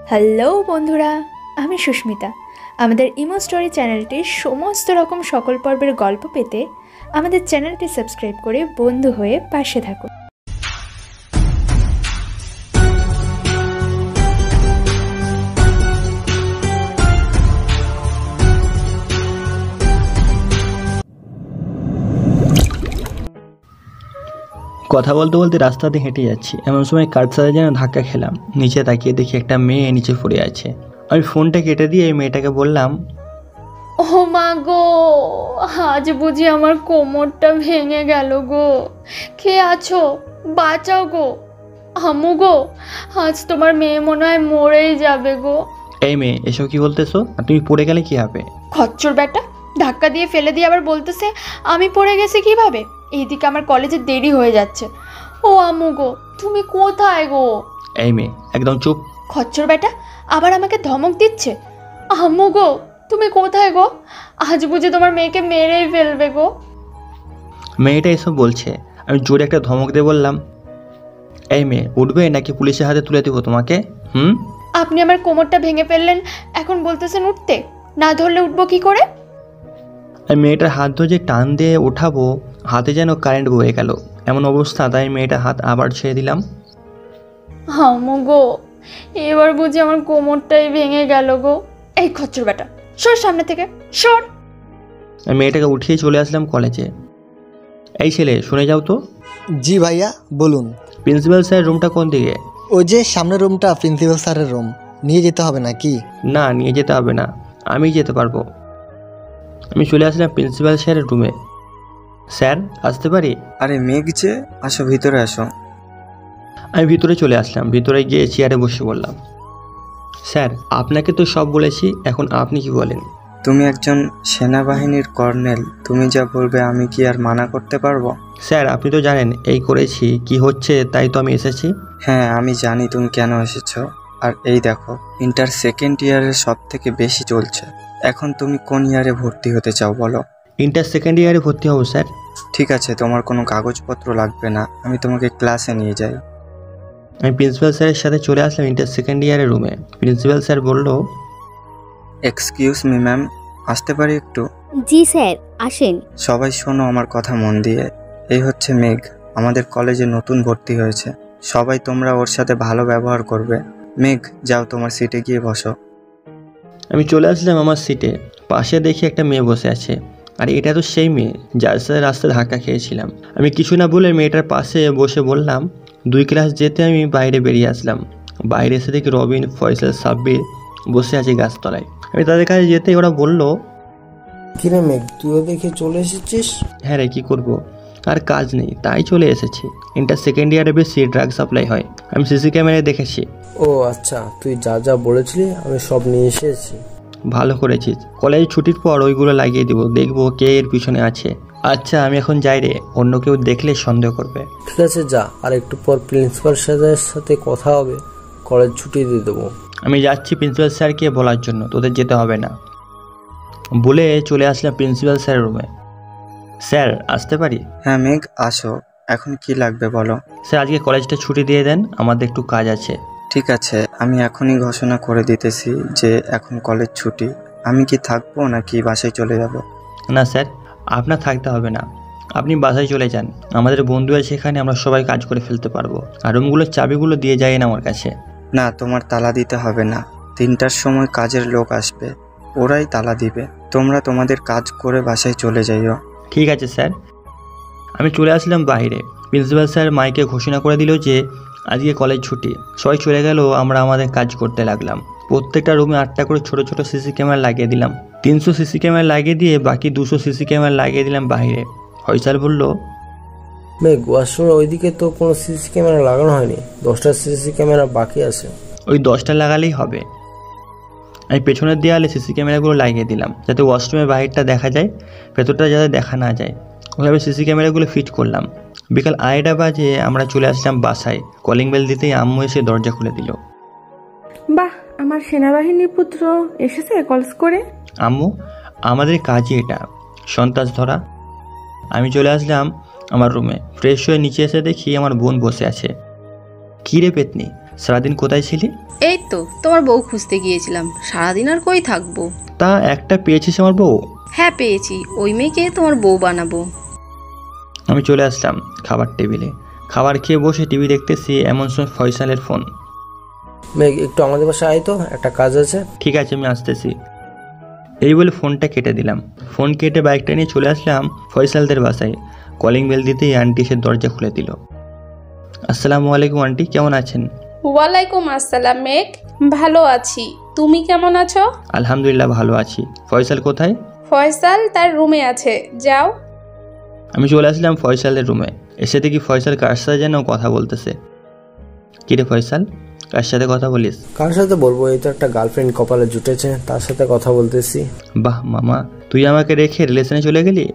Hello বন্ধুরা, আমি সুস্মিতা। আমাদের ইমো স্টোরি চ্যানেলটির সমস্ত রকম সকল পর্বের গল্প পেতে আমাদের চ্যানেলটি সাবস্ক্রাইব করে বন্ধু হয়ে পাশে থাকুন। কথা বলতে বলতে রাস্তাতে হেঁটে যাচ্ছি, এমন সময় কার সাথে যেন ধাক্কা খেলাম। নিচে তাকিয়ে দেখি একটা মেয়ে নিচে পড়ে আছে। আমি ফোনটা কেটে দিয়ে মেয়েটাকে বললাম, ও মা গো, আজ বুঝি আমার কোমরটা ভেঙে গেল গো। কে আছো? বাঁচাও গো। আম্মু গো, আজ তোমার মেয়ে মনে হয় মরেই যাবে গো। এই মেয়ে, এসব কি বলতেছো? আর তুমি পড়ে গেলে কি হবে? খচ্চর বেটা, ধাক্কা দিয়ে ফেলে দিয়ে আবার বলতেছে আমি পড়ে গেছি কিভাবে। এইদিকে আমার কলেজে দেরি হয়ে যাচ্ছে। ও আম্মু গো, তুমি কোথায় গো? এই মেয়ে, একদম চুপ। খচ্চর বেটা আবার আমাকে ধমক দিচ্ছে। আম্মু গো, তুমি কোথায় গো? আজ বুঝি তোমার মেয়েকে মেরেই ফেলবে গো। মেয়েটা এসব বলছে। আমি জোরে একটা ধমক দিয়ে বললাম, এই মেয়ে, উঠবে নাকি পুলিশের হাতে তুলে দেবো তোমাকে? আপনি আমার কোমরটা ভেঙে ফেললেন, এখন বলতেছেন উঠতে? না ধরলে উঠবো কি করে? আমি মেয়েটার হাত ধরে যে টান দিয়ে ওঠাবো, হাতে যেন কারেন্ট বয়ে গেল। এমন অবস্থা, তাই মেয়েটার হাত আবার ছেড়ে দিলাম। আম্মু গো, এবার বুঝি আমার কোমরটাই ভেঙে গেল গো। এই খচ্চর বেটা, সর সামনে থেকে, সর। আমি মেয়েটাকে উঠিয়ে চলে আসলাম কলেজে। এই ছেলে, শুনে যাও তো। জি ভাইয়া, বলুন। প্রিন্সিপাল স্যারের রুমটা কোন দিকে? ওই যে সামনের রুমটা প্রিন্সিপাল স্যারের রুম। নিয়ে যেতে হবে নাকি? না, নিয়ে যেতে হবে না, আমি যেতে পারবো। আমি চলে আসলাম প্রিন্সিপাল স্যারের রুমে। স্যার, আসতে পারি? আরে মেঘ যে, আসো ভিতরে আসো। আমি ভিতরে চলে আসলাম। ভিতরে গিয়ে চেয়ারে বসে বললাম, স্যার, আপনাকে তো সব বলেছি, এখন আপনি কি বলেন? তুমি একজন সেনাবাহিনীর কর্নেল, তুমি যা বলবে আমি কি আর মানা করতে পারবো? স্যার, আপনি তো জানেন এই করেছি, কি হচ্ছে, তাই তো আমি এসেছি। হ্যাঁ, আমি জানি তুমি কেন এসেছো। আর এই দেখো, ইন্টার সেকেন্ড ইয়ারের সব থেকে বেশি চলছে। এখন তুমি কোন ইয়ারে ভর্তি হতে চাও বলো? ইন্টার সেকেন্ড ইয়ারে ভর্তি হবো স্যার। ঠিক আছে, তোমার কোনো কাগজপত্র লাগবে না, আমি তোমাকে ক্লাসে নিয়ে যাই। আমি প্রিন্সিপাল স্যারের সাথে চলে আসলাম ইন্টার সেকেন্ড ইয়ারের রুমে। প্রিন্সিপাল স্যার বলল, এক্সকিউজ মি ম্যাম, আসতে পারি একটু? জি স্যার, আসেন। সবাই শোনো আমার কথা মন দিয়ে। এই হচ্ছে মেঘ, আমাদের কলেজে নতুন ভর্তি হয়েছে। সবাই তোমরা ওর সাথে ভালো ব্যবহার করবে। মেঘ, যাও তোমার সিটে গিয়ে বসো। আমি চলে আসলাম আমার সিটে। পাশে দেখি একটা মেয়ে বসে আছে। আর এটা তো সেই মেয়ে যার সাথে রাস্তায় ধাক্কা খেয়েছিলাম। আমি কিছু না বলে মেয়েটার পাশে বসে বললাম, 2 ক্লাস যেতে আমি বাইরে বেরিয়ে আসলাম। বাইরে এসে দেখি রবিন, ফয়সাল, সাব্বির বসে আছে গাছতলায়। আমি তাদের কাছে যেতে ওরা বলল, কিরে মেঘ, তুইও দেখে চলে এসেছিস? হ্যাঁ রে, কী করবো, আর কাজ নেই তাই চলে এসেছি। ইন্টার সেকেন্ড ইয়ারে বেশি ড্রাগ সাপ্লাই হয়, আমি সিসি ক্যামেরায় দেখেছি। ও আচ্ছা, তুই যা যা বলেছিলি আমি সব নিয়ে এসেছি। ভালো করেছিস, কলেজ ছুটির পর ওইগুলো লাগিয়ে দিব, দেখবো কে এর পিছনে আছে। আচ্ছা, আমি এখন যাই রে, অন্য কেউ দেখলে সন্দেহ করবে। ঠিক আছে যা, আর একটু পর প্রিন্সিপাল স্যারের সাথে কথা হবে, কলেজ ছুটি দিয়ে দেবো। আমি যাচ্ছি প্রিন্সিপাল স্যারকে বলার জন্য, তোদের যেতে হবে না বলে চলে আসলাম প্রিন্সিপাল স্যারের রুমে। স্যার, আসতে পারি? হ্যাঁ মেঘ, আসো। এখন কি লাগবে বলো? স্যার, আজকে কলেজটা ছুটি দিয়ে দেন, আমাদের একটু কাজ আছে। ঠিক আছে, আমি এখনই ঘোষণা করে দিতেছি যে এখন কলেজ ছুটি। আমি কি থাকবো নাকি বাসায় চলে যাব? না স্যার, আপনার থাকতে হবে না, আপনি বাসায় চলে যান। আমাদের বন্ধু আছে এখানে, আমরা সবাই কাজ করে ফেলতে পারবো। আর রুমগুলোর চাবিগুলো দিয়ে যাই না আমার কাছে। না, তোমার তালা দিতে হবে না। 3টার সময় কাজের লোক আসবে, ওরাই তালা দিবে। তোমরা তোমাদের কাজ করে বাসায় চলে যাইও। ঠিক আছে স্যার। আমি চলে আসলাম বাইরে। প্রিন্সিপাল স্যার মাইকে ঘোষণা করে দিল যে আজকে কলেজ ছুটি। সবাই চলে গেল, আমরা আমাদের কাজ করতে লাগলাম। প্রত্যেকটা রুমে 8টা করে ছোট ছোট সিসি ক্যামেরা লাগিয়ে দিলাম। 300 সিসি ক্যামেরা লাগিয়ে দিয়ে বাকি 200 সিসি ক্যামেরা লাগিয়ে দিলাম বাইরে। ফয়সাল বলল, মেঘ, ওয়াশরুমের ওইদিকে তো কোনো সিসি ক্যামেরা লাগানো হয়নি, 10টা সিসি ক্যামেরা বাকি আছে। ওই 10টা লাগালেই হবে। আমি পেছনের দেয়ালে সিসি ক্যামেরাগুলো লাগিয়ে দিলাম, যাতে ওয়াশরুমের বাইরটা দেখা যায়, ভেতরটা যাতে দেখা না যায়। ওইভাবে সিসি ক্যামেরাগুলো ফিট করলাম। বিকাল 2:30 বাজে আমরা চলে আসলাম বাসায়। কলিং বেল দিতেই আম্মু এসে দরজা খুলে দিল। বাহ, আমার সেনাবাহিনীর পুত্র এসেছে কলেজ করে। আম্মু, আমাদের কাজই এটা, সন্ত্রাস ধরা। আমি চলে আসলাম আমার রুমে। ফ্রেশ হয়ে নিচে এসে দেখি আমার বোন বসে আছে। কী রে পেতনি, সারাদিন কোথায় ছিলি? এই তো তোমার বউ খুঁজতে গিয়েছিলাম, সারাদিন আর কই থাকবো। তা একটা পেয়েছিস আমার বউ? হ্যাঁ পেয়েছি, ওই মেয়েকে তোমার বউ বানাবো। আমি চলে আসলাম খাবার টেবিলে। খাবার খেয়ে বসে টিভি দেখতেছি, এমন সময় ফয়সালের ফোন। মেঘ একটু আমাদের বাসায় আয় তো, একটা কাজ আছে। ঠিক আছে, আমি আসতেছি। এই বলে ফোনটা কেটে দিলাম। ফোন কেটে বাইকটা নিয়ে চলে আসলাম ফয়সালদের বাসায়। কলিং বেল দিতেই আন্টি এসে দরজা খুলে দিল। আসসালামু আলাইকুম আন্টি, কেমন আছেন? ওয়ালাইকুম আসসালাম মেঘ, ভালো আছি, তুমি কেমন আছো? আলহামদুলিল্লাহ ভালো আছি। ফয়সাল কোথায়? ফয়সাল তার রুমে আছে, যাও। আমি চলে আসলাম ফয়সালের রুমে। এসে দেখি ফয়সাল কার সাথে যেন কথা বলতেছে। কিরে ফয়সাল, কার সাথে কথা বলিস? কার সাথে বলবো, এই তো একটা গার্লফ্রেন্ড কপালে জুটেছে, তার সাথে কথা বলতেছি। বাহ মামা, তুই আমাকে রেখে রিলেশনে চলে গেলি?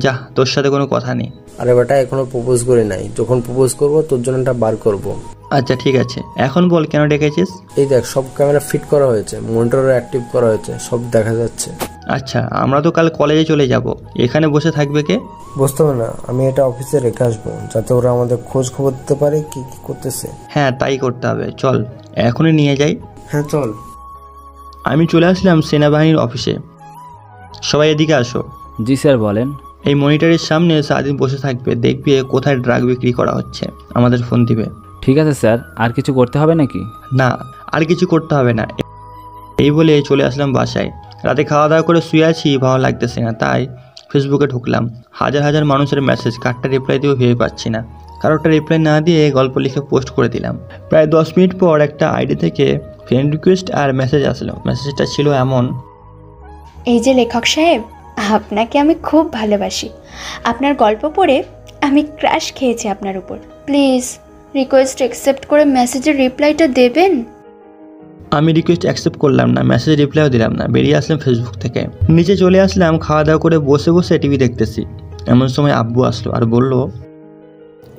যা, তোর সাথে কোনো কথা নেই। আরে বেটা, এখনো প্রপোজ করে নাই, যখন প্রপোজ করবো তোর জন্য একটা বার করব। আচ্ছা ঠিক আছে, এখন বল কেন ডেকেছিস? এই দেখ, সব ক্যামেরা ফিট করা হয়েছে, মনিটরও অ্যাক্টিভ করা হয়েছে, সব দেখা যাচ্ছে। আচ্ছা, আমরা তো কাল কলেজে চলে যাব, এখানে বসে থাকবে কে? বুঝতে হবে না, আমি এটা অফিসে রেখে আসবো, যাতে ওরা আমাদের খোঁজ খবর দিতে পারে কি কি করতেছে। হ্যাঁ তাই করতে হবে, চল এখনই নিয়ে যাই। হ্যাঁ চল। আমি চলে আসলাম সেনাবাহিনীর অফিসে। সবাই এদিকে আসো। জি স্যার বলেন। এই মনিটরের সামনে সারাদিন বসে থাকবে, দেখবে কোথায় ড্রাগ বিক্রি করা হচ্ছে, আমাদের ফোন দিবে। ঠিক আছে স্যার, আর কিছু করতে হবে নাকি? না, আর কিছু করতে হবে না। এই বলে চলে আসলাম বাসায়। রাতে খাওয়া দাওয়া করে শুয়ে আছি, ভালো লাগতেছে না, তাই ফেসবুকে ঢুকলাম। হাজার হাজার মানুষের মেসেজ, কারটা রিপ্লাই দিয়েও ভেবে পাচ্ছি না। কারোটা রিপ্লাই না দিয়ে গল্প লিখে পোস্ট করে দিলাম। প্রায় 10 মিনিট পর একটা আইডি থেকে ফ্রেন্ড রিকোয়েস্ট আর মেসেজ আসলো। মেসেজটা ছিল এমন: এই যে লেখক সাহেব, আপনাকে আমি খুব ভালোবাসি। আপনার গল্প পড়ে আমি ক্রাশ খেয়েছি আপনার উপর। প্লিজ রিকোয়েস্ট অ্যাকসেপ্ট করে মেসেজের রিপ্লাইটা দেবেন। আমি রিকোয়েস্ট অ্যাকসেপ্ট করলাম না, মেসেজ রিপ্লাইও দিলাম না, বেরিয়ে আসলাম ফেসবুক থেকে। নিচে চলে আসলাম, খাওয়া দাওয়া করে বসে বসে টিভি দেখতেছি। এমন সময় আব্বু আসলো আর বলল,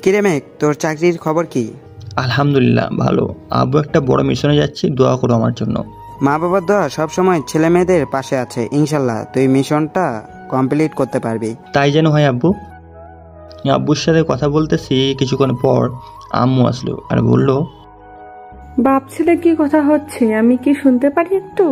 কিরে মেঘ, তোর চাকরির খবর কি? আলহামদুলিল্লাহ ভালো আব্বু, একটা বড় মিশনে যাচ্ছি, দোয়া করো আমার জন্য। মা বাবার দোয়া সবসময় ছেলে মেয়েদের পাশে আছে, ইনশাল্লাহ তুই মিশনটা কমপ্লিট করতে পারবি। তাই যেন হয় আব্বু। আব্বুর সাথে কথা বলতেছি, কিছুক্ষণ পর আম্মু আসলো আর বলল, বাপ ছেলে কি কথা হচ্ছে, আমি কি শুনতে পারি একটু?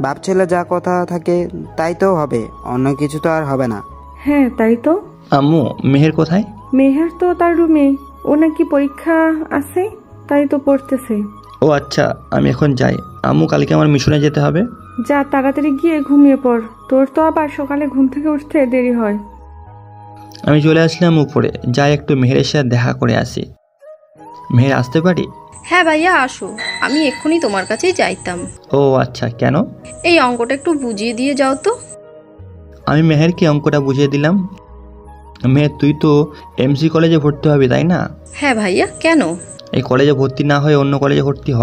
বাপ ছেলে যা কথা থাকে তাই তো হবে, অন্য কিছু তো আর হবে না। হ্যাঁ তাই তো। আম্মু মেহের কোথায়? মেহের তো তার রুমে, ও নাকি পরীক্ষা আছে, তাই তো পড়তেছে। ও আচ্ছা, আমি এখন যাই। আম্মু কালকে আমার মিশনে যেতে হবে। যা, তাড়াতাড়ি গিয়ে ঘুমিয়ে পড়, তোর তো আবার সকালে ঘুম থেকে উঠতে দেরি হয়। আমি চলে আসলাম উপরে, যাই একটু মেহেরের সাথে দেখা করে আসি। মেহের, আসতে পারি? হ্যাঁ ভাইয়া আসো, আমি এক্ষুনি তোমার কাছেই যাইতাম। ও আচ্ছা, কেন? এই অঙ্কটা একটু বুঝিয়ে দিয়ে যাও তো। আমি মেহেরকে অঙ্কটা বুঝিয়ে দিলাম। মেহের, তুই তো এমসি কলেজে ভর্তি হবি তাই না? হ্যাঁ ভাইয়া, কেন? এই কলেজে ভর্তি না হয়ে অন্য কলেজে ভর্তি হ।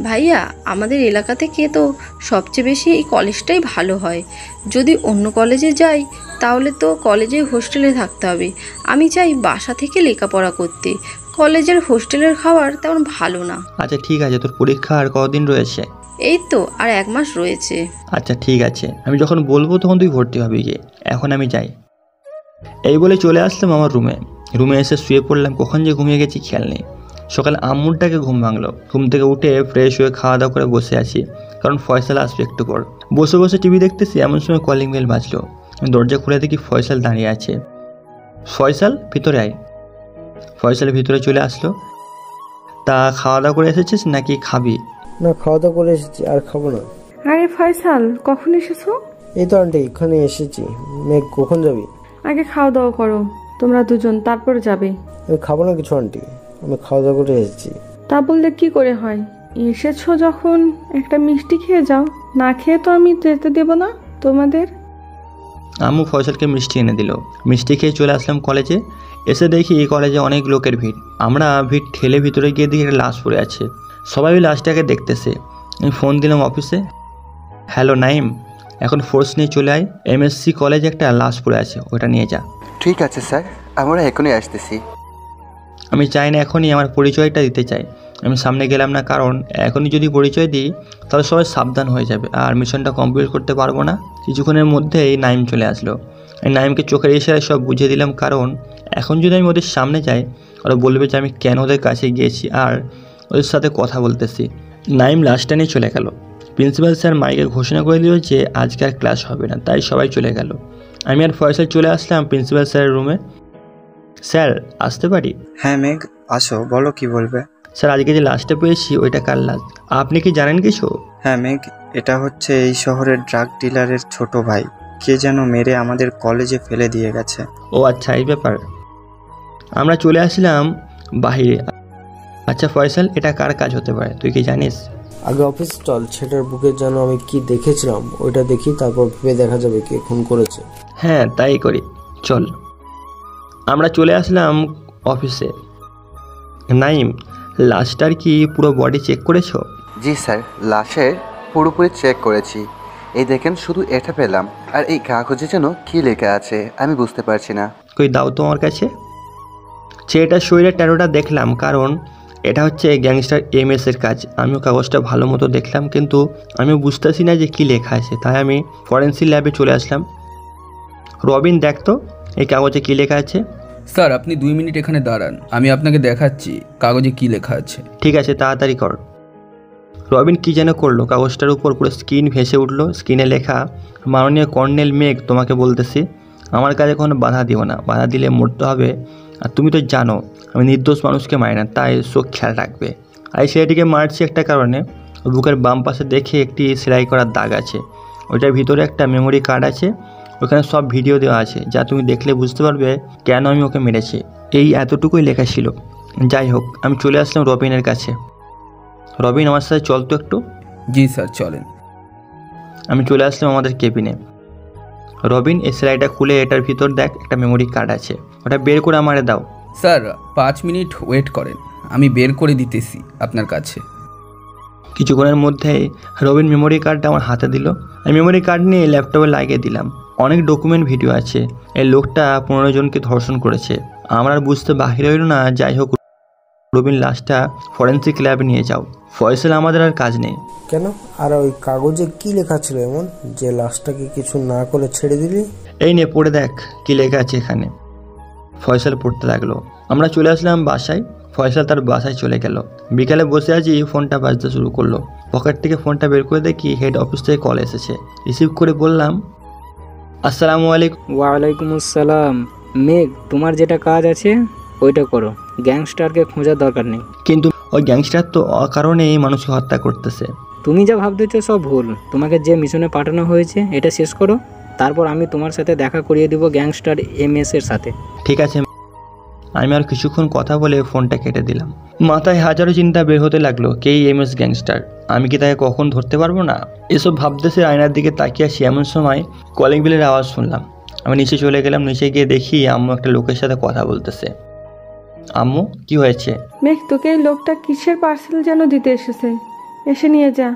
ভাইয়া, আমাদের এলাকা থেকে তো সবচেয়ে বেশি এই কলেজটাই ভালো হয়। যদি অন্য কলেজে যাই তাহলে তো কলেজে হোস্টেলে থাকতে হবে। আমি চাই বাসা থেকে লেখাপড়া করতে, কলেজের হোস্টেলের খাবার তেমন ভালো না। আচ্ছা ঠিক আছে, তোর পরীক্ষা আর কতদিন রয়েছে? এই তো আর 1 মাস রয়েছে। আচ্ছা ঠিক আছে, আমি যখন বলবো তখন তুই ভর্তি হবি গিয়ে। এখন আমি যাই। এই বলে চলে আসলাম আমার রুমে এসে শুয়ে পড়লাম। কখন যে ঘুমিয়ে গেছি খেয়াল নেই। সকালে আম্মুরটাকে ঘুম ভাঙলো। ঘুম থেকে উঠে ফ্রেশ হয়ে খাওয়া দাওয়া করে বসে আছি, কারণ ফয়সাল আসবে একটু পর। বসে বসে টিভি দেখতেছি, এমন সময় কলিং বেল বাজলো। দরজা খুলে দেখি ফয়সাল দাঁড়িয়ে আছে। ফয়সাল, ভিতরে আয়। ফয়সাল ভিতরে চলে আসলো। তা খাওয়া দাওয়া করে এসেছিস নাকি খাবি? না, খাওয়া দাওয়া করে এসেছি, আর খাবো না। আরে ফয়সাল, কখন এসেছো? এই তো আন্টি, এখানে এসেছি। মেঘ, কখন যাবি? আগে খাওয়া দাওয়া করো তোমরা দুজন, তারপর যাবে। আমি খাবো না কিছু আন্টি, আমি খাওয়া দাওয়া করে এসেছি। তা বললে কি করে হয়? এসেছো যখন একটা মিষ্টি খেয়ে যাও, না খেয়ে তো আমি যেতে দেব না তোমাদের। আম্মু ফয়সালকে মিষ্টি এনে দিল। মিষ্টি খেয়ে চলে আসলাম কলেজে। এসে দেখি এই কলেজে অনেক লোকের ভিড়। আমরা ভিড় ঠেলে ভিতরে গিয়ে দেখি একটা লাশ পড়ে আছে। সবাই ওই লাশটাকে দেখতেছে। আমি ফোন দিলাম অফিসে। হ্যালো নাইম, এখন ফোর্স নিয়ে চলে আয়, এমএসসি কলেজে একটা লাশ পড়ে আছে, ওটা নিয়ে যা। ঠিক আছে স্যার, আমরা এখনই আসতেছি। আমি চাই না এখনই আমার পরিচয়টা দিতে চাই। আমি সামনে গেলাম না, কারণ এখনই যদি পরিচয় দিই তাহলে সবাই সাবধান হয়ে যাবে আর মিশনটা কমপ্লিট করতে পারবো না। কিছুক্ষণের মধ্যেই নাইম চলে আসলো। এই নাইমকে চোখের ইশারায় সব বুঝিয়ে দিলাম, কারণ এখন যদি আমি ওদের সামনে যাই ওরা বলবে যে আমি কেন ওদের কাছে গিয়েছি আর ওদের সাথে কথা বলতেছি। নাইম লাস্টটা নিয়ে চলে গেল। প্রিন্সিপাল স্যার মাইকে ঘোষণা করে দিল যে আজকে আর ক্লাস হবে না, তাই সবাই চলে গেল। আমি আর ফয়সাল চলে আসলাম প্রিন্সিপাল স্যারের রুমে। স্যার আসতে পারি? হ্যাঁ মেঘ, আসো, বলো কি বলবে। স্যার আজকে যে লাস্টটা পেয়েছি ওইটা কার লাশ, আপনি কি জানেন কিছু? হ্যাঁ মেঘ, এটা হচ্ছে এই শহরের ড্রাগ ডিলারের ছোট ভাই, কে যেন মেরে আমাদের কলেজে ফেলে দিয়ে গেছে। ও আচ্ছা, এই ব্যাপার। আমরা চলে আসলাম বাহিরে। আচ্ছা ফয়সাল, এটা কার কাজ হতে পারে তুই কি জানিস? আগে অফিস চল, ছেলেটার বুকে যেন আমি কি দেখেছিলাম ওইটা দেখি, তারপর ভেবে দেখা যাবে কে খুন করেছে। হ্যাঁ তাই করি, চল। আমরা চলে আসলাম অফিসে। নাইম, লাশটার কি পুরো বডি চেক করেছো? জি স্যার, লাশের পুরোপুরি চেক করেছি। এই দেখেন শুধু এটা পেলাম, আর এই কাগজে যেন কি লেখা আছে আমি বুঝতে পারছি না। কই দাও তো আমার কাছে। ছেলেটার শরীরের ট্যাটুটা দেখলাম, কারণ এটা হচ্ছে গ্যাংস্টার MS এর কাজ। আমিও কাগজটা ভালো মতো দেখলাম, কিন্তু আমি বুঝতেছি না যে কি লেখা আছে, তাই আমি ফরেন্সিক ল্যাবে চলে আসলাম। রবিন, দেখ তো এই কাগজে কি লেখা আছে। স্যার আপনি 2 মিনিট এখানে দাঁড়ান, আমি আপনাকে দেখাচ্ছি কাগজে কি লেখা আছে। ঠিক আছে, তাড়াতাড়ি কর। রবিন কি যেন করলো, কাগজটার উপর পুরো স্ক্রিন ভেসে উঠলো। স্ক্রিনে লেখা, মাননীয় কর্নেল মেঘ, তোমাকে বলতেছি আমার কাজে কোনো বাধা দিও না, বাধা দিলে মরতে হবে। আর তুমি তো জানো আমি নির্দোষ মানুষকে মারি না, তাই চোখ খেয়াল রাখবে। আর এই ছেলেটিকে মারছি একটা কারণে, বুকের বাম পাশে দেখে একটি সেলাই করার দাগ আছে, ওইটার ভিতরে একটা মেমোরি কার্ড আছে, ওখানে সব ভিডিও দেওয়া আছে, যা তুমি দেখলে বুঝতে পারবে কেন আমি ওকে মেরেছি। এই এতটুকুই লেখা ছিল। যাই হোক, আমি চলে আসলাম রবিনের কাছে। রবিন, আমার সাথে চল তো একটু। জি স্যার চলেন। আমি চলে আসলাম আমাদের কেবিনে। রবিন, এই সেলাইটা খুলে এটার ভিতর দেখ একটা মেমোরি কার্ড আছে, ওটা বের করে আমারে দাও। স্যার 5 মিনিট ওয়েট করেন, আমি বের করে দিতেছি আপনার কাছে। কিছুক্ষণের মধ্যেই রবিন মেমোরি কার্ডটা আমার হাতে দিল। আমি মেমোরি কার্ড নিয়ে ল্যাপটপে লাগিয়ে দিলাম। অনেক ডকুমেন্ট ভিডিও আছে। এই লোকটা 15 জনকে ধর্ষণ করেছে, আমার আর বুঝতে বাহির হইল না। যাই হোক, রবিন লাশটা ফরেন্সিক ল্যাবে নিয়ে যাও। ফয়সাল, আমাদের আর কাজ নেই। কেন? আর ওই কাগজে কি লেখা ছিল এমন যে লাশটাকে কিছু না করে ছেড়ে দিলি? এই নে পড়ে দেখ কি লেখা আছে এখানে। ফয়সাল পড়তে লাগলো। আমরা চলে আসলাম বাসায়। ফয়সাল তার বাসায় চলে গেল। বিকালে বসে আছি, ফোনটা বাজতে শুরু করলো। পকেট থেকে ফোনটা বের করে দেখি হেড অফিস থেকে কল এসেছে। রিসিভ করে বললাম, আসসালামু আলাইকুম। ওয়ালাইকুম আসসালাম। মেঘ, তোমার যেটা কাজ আছে ওইটা করো, গ্যাংস্টারকে খোঁজার দরকার নেই। কিন্তু ওই গ্যাংস্টার তো অকারণেই মানুষকে হত্যা করতেছে। তুমি যা ভাবতেছো সব ভুল। তোমাকে যে মিশনে পাঠানো হয়েছে এটা শেষ করো, তারপর আমি তোমার সাথে দেখা করিয়ে দিব গ্যাংস্টার MS এর সাথে। ঠিক আছে। আমি আর কিছুক্ষণ কথা বলে ফোনটা কেটে দিলাম। মাথায় হাজারো চিন্তা বের হতে লাগলো, কেই MS গ্যাংস্টার, আমি কি তাকে কখন ধরতে পারবো না? এসব ভাবতেছে আয়নার দিকে তাকিয়ে আসি, এমন সময় কলিং বেলের আওয়াজ শুনলাম। আমি নিচে চলে গেলাম। নিচে গিয়ে দেখি আম্মু একটা লোকের সাথে কথা বলতেছে। আম্মু, কি হয়েছে? মেঘ, তোকে এই লোকটা কিসের পার্সেল যেন দিতে এসেছে, এসে নিয়ে যা।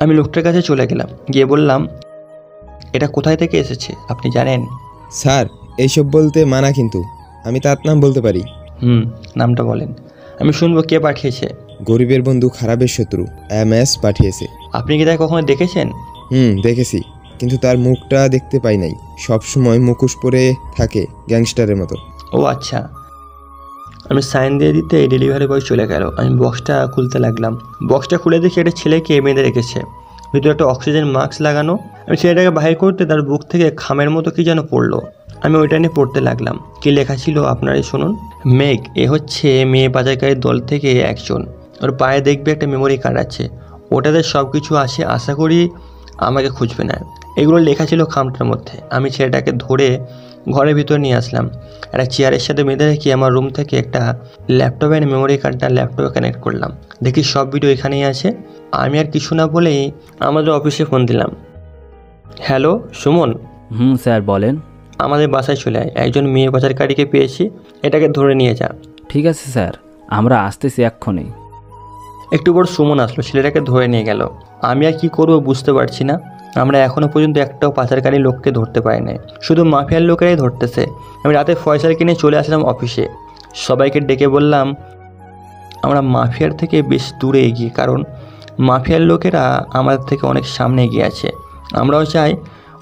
আমি লোকটার কাছে চলে গেলাম, গিয়ে বললাম, এটা কোথায় থেকে এসেছে আপনি জানেন? স্যার এইসব বলতে মানা, কিন্তু আমি তার নাম বলতে পারি। নামটা বলেন, আমি শুনবো। কে পাঠিয়েছে? গরিবের বন্ধু খারাপের শত্রু MS পাঠিয়েছে। আপনি কি তাকে কখনো দেখেছেন? দেখেছি, কিন্তু তার মুখটা দেখতে পাই নাই। সব সময় মুখোশ পরে থাকে গ্যাংস্টারের মতো। ও আচ্ছা। আমি সাইন দিয়ে দিতে ডেলিভারি বয় চলে গেল। আমি বক্সটা খুলতে লাগলাম। বক্সটা খুলে দেখি একটা ছেলেকে বেঁধে রেখেছে, ভিতরে একটা অক্সিজেন মাস্ক লাগানো। আমি ছেলেটাকে বাহির করতে তার বুক থেকে খামের মতো কি যেন পড়লো। আমি ওইটা নিয়ে পড়তে লাগলাম। কি লেখা ছিল আপনারাই শুনুন। মেঘ, এ হচ্ছে মেয়ে পাচারকারীর দল থেকে একজন। ওর পায়ে দেখবে একটা মেমোরি কার্ড আছে, ওটাতে সব কিছু আছে। আশা করি আমাকে খুঁজবে না। এগুলো লেখা ছিল খামটার মধ্যে। আমি ছেলেটাকে ধরে ঘরের ভিতরে নিয়ে আসলাম। একটা চেয়ারের সাথে বেঁধে রেখে আমার রুম থেকে একটা ল্যাপটপের মেমোরি কার্ডটা ল্যাপটপে কানেক্ট করলাম। দেখি সব ভিডিও এখানেই আছে। আমি আর কিছু না বলেই আমাদের অফিসে ফোন দিলাম। হ্যালো সুমন। স্যার বলেন। আমাদের বাসায় চলে আয়, একজন মেয়ে পাচারকারীকে পেয়েছি, এটাকে ধরে নিয়ে যা। ঠিক আছে স্যার, আমরা আসতেছি এক্ষুনি। একটু পর সুমন আসলো, ছেলেটাকে ধরে নিয়ে গেল। আমি আর কি করবো বুঝতে পারছি না। আমরা এখনও পর্যন্ত একটাও পাচারকারী লোককে ধরতে পারি নাই, শুধু মাফিয়ার লোকেরাই ধরতেছে। আমি রাতে ফয়সালকে নিয়ে চলে আসলাম অফিসে। সবাইকে ডেকে বললাম আমরা মাফিয়ার থেকে বেশ দূরে এগিয়ে, কারণ মাফিয়ার লোকেরা আমাদের থেকে অনেক সামনে এগিয়ে আছে। আমরাও চাই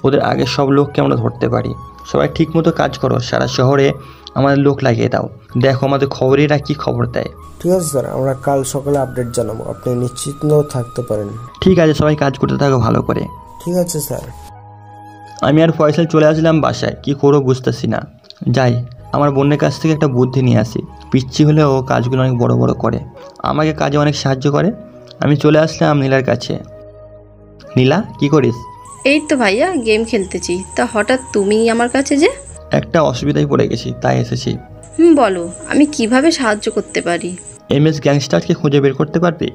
ওদের আগে সব লোককে আমরা ধরতে পারি। সবাই ঠিকমতো কাজ করো, সারা শহরে আমাদের লোক লাগিয়ে দাও, দেখো আমাদের খবরেরা কি খবর দেয়। ঠিক আছে স্যার, আমরা কাল সকালে আপডেট জানাবো, আপনি নিশ্চিন্ত থাকতে পারেন। ঠিক আছে, সবাই কাজ করতে থাকো ভালো করে। ঠিক আছে স্যার। আমি আর ফয়সাল চলে আসলাম বাসায়, কি করবো বুঝতেছি না। যাই আমার বোনের কাছ থেকে একটা বুদ্ধি নিয়ে আসি, পিচ্ছি হলেও কাজগুলো অনেক বড় বড় করে, আমাকে কাজে অনেক সাহায্য করে। আমি চলে আসলাম নীলার কাছে। নীলা, কি করিস? এই তো ভাইয়া গেম খেলতেছি, তা হঠাৎ তুমি আমার কাছে যে? একটা অসুবিধায় পড়ে গেছি, তাই এসেছি। বলো, আমি কিভাবে সাহায্য করতে পারি? MS গ্যাংস্টারকে খুঁজে বের করতে পারবি?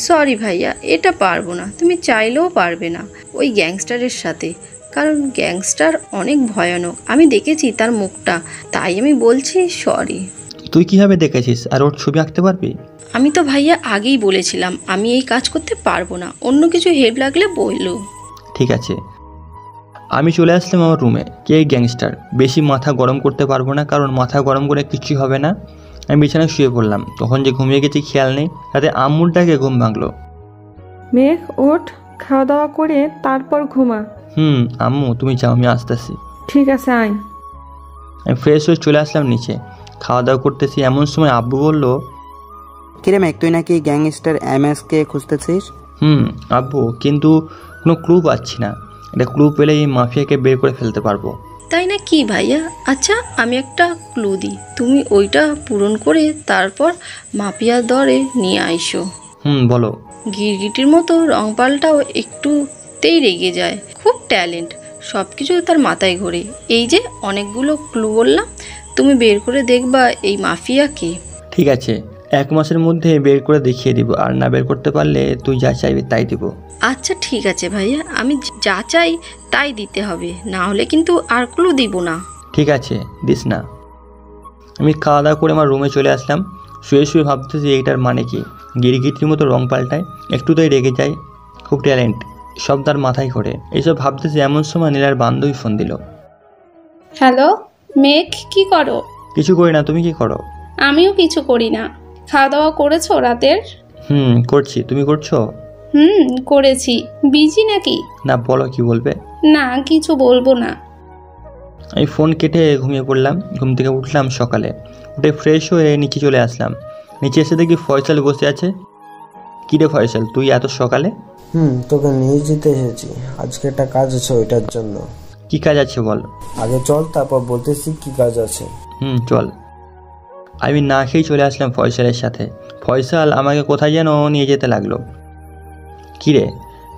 সরি ভাইয়া, এটা পারবো না, তুমি চাইলেও পারবে না ওই গ্যাংস্টারের সাথে, কারণ গ্যাংস্টার অনেক ভয়ানক, আমি দেখেছি তার মুখটা, তাই আমি বলছি সরি। তুই কিভাবে দেখেছিস, আর ওর ছবি আঁকতে পারবি? আমি তো ভাইয়া আগেই বলেছিলাম আমি এই কাজ করতে পারবো না, অন্য কিছু হেল্প লাগলে বললো। ঠিক আছে। আমি চলে আসলাম আমার রুমে। কে গ্যাংস্টার? বেশি মাথা গরম করতে পারবো না, কারণ মাথা গরম করে কিছুই হবে না। আমি বিছানায় শুয়ে পড়লাম, তখন যে ঘুমিয়ে গেছি খেয়াল নেই, তাতে আম্মুর ডাকে ঘুম ভাঙলো। মেঘ ওঠ, খাওয়া দাওয়া করে তারপর ঘুমা। আম্মু তুমি যাও, আমি আসতেছি। ঠিক আছে আয়। আমি ফ্রেশ হয়ে চলে আসলাম নিচে, খাওয়া দাওয়া করতেছি, এমন সময় আব্বু বলল, কিরে মেঘ, তুই নাকি গ্যাংস্টার MS কে খুঁজতেছিস? আব্বু, কিন্তু কোনো ক্লু পাচ্ছি না, এটা ক্লু পেলে এই মাফিয়াকে বের করে ফেলতে পারবো। তাই না কি ভাইয়া? আচ্ছা আমি একটা ক্লু দিই, তুমি ওইটা পূরণ করে তারপর মাফিয়া দরে নিয়ে আইসো। বলো। গিরগিটির মতো রং পাল্টাও একটুতেই রেগে যায়, খুব ট্যালেন্ট, সব কিছু তার মাথায় ঘোরে। এই যে অনেকগুলো ক্লু বললাম, তুমি বের করে দেখবা এই মাফিয়া কে। ঠিক আছে, 1 মাসের মধ্যে বের করে দেখিয়ে দিব, আর না বের করতে পারলে তুই যা চাইবি তাই দিব। আচ্ছা ঠিক আছে ভাইয়া, আমি যা চাই তাই দিতে হবে, না হলে কিন্তু আর ক্লু দিব না। ঠিক আছে, দিস না। আমি খাওয়া দাওয়া করে আমার রুমে চলে আসলাম। শুয়ে শুয়ে ভাবতেছি এইটার মানে কি, গিরগিটির মতো রং পাল্টায়, একটুতেই রেগে যায়, খুব ট্যালেন্ট, সব তার মাথায় করে। এইসব ভাবতেছি এমন সময় নীলার বান্ধবী ফোন দিল। হ্যালো মেঘ, কি করো? কিছু করি না, তুমি কি করো? আমিও কিছু করি না। খাওয়া দাওয়া করেছো রাতের? করছি, তুমি করছো? করেছি। বিজি নাকি? না, বলো কি বলবে? না কিছু বলবো না। আমি ফোন কেটে ঘুমিয়ে পড়লাম। ঘুম থেকে উঠলাম সকালে, উঠে ফ্রেশ হয়ে নিচে চলে আসলাম। নিচে এসে দেখি ফয়সাল বসে আছে। কি রে ফয়সাল, তুই এত সকালে? তোকে নিয়ে যেতে এসেছি, আজকে একটা কাজ আছে, ওইটার জন্য। কি কাজ আছে বল? আগে চল, তারপর বলতেছি কি কাজ আছে। চল। আমি না খেয়েই চলে আসলাম ফয়সালের সাথে। ফয়সাল আমাকে কোথায় যেন নিয়ে যেতে লাগলো। কি রে,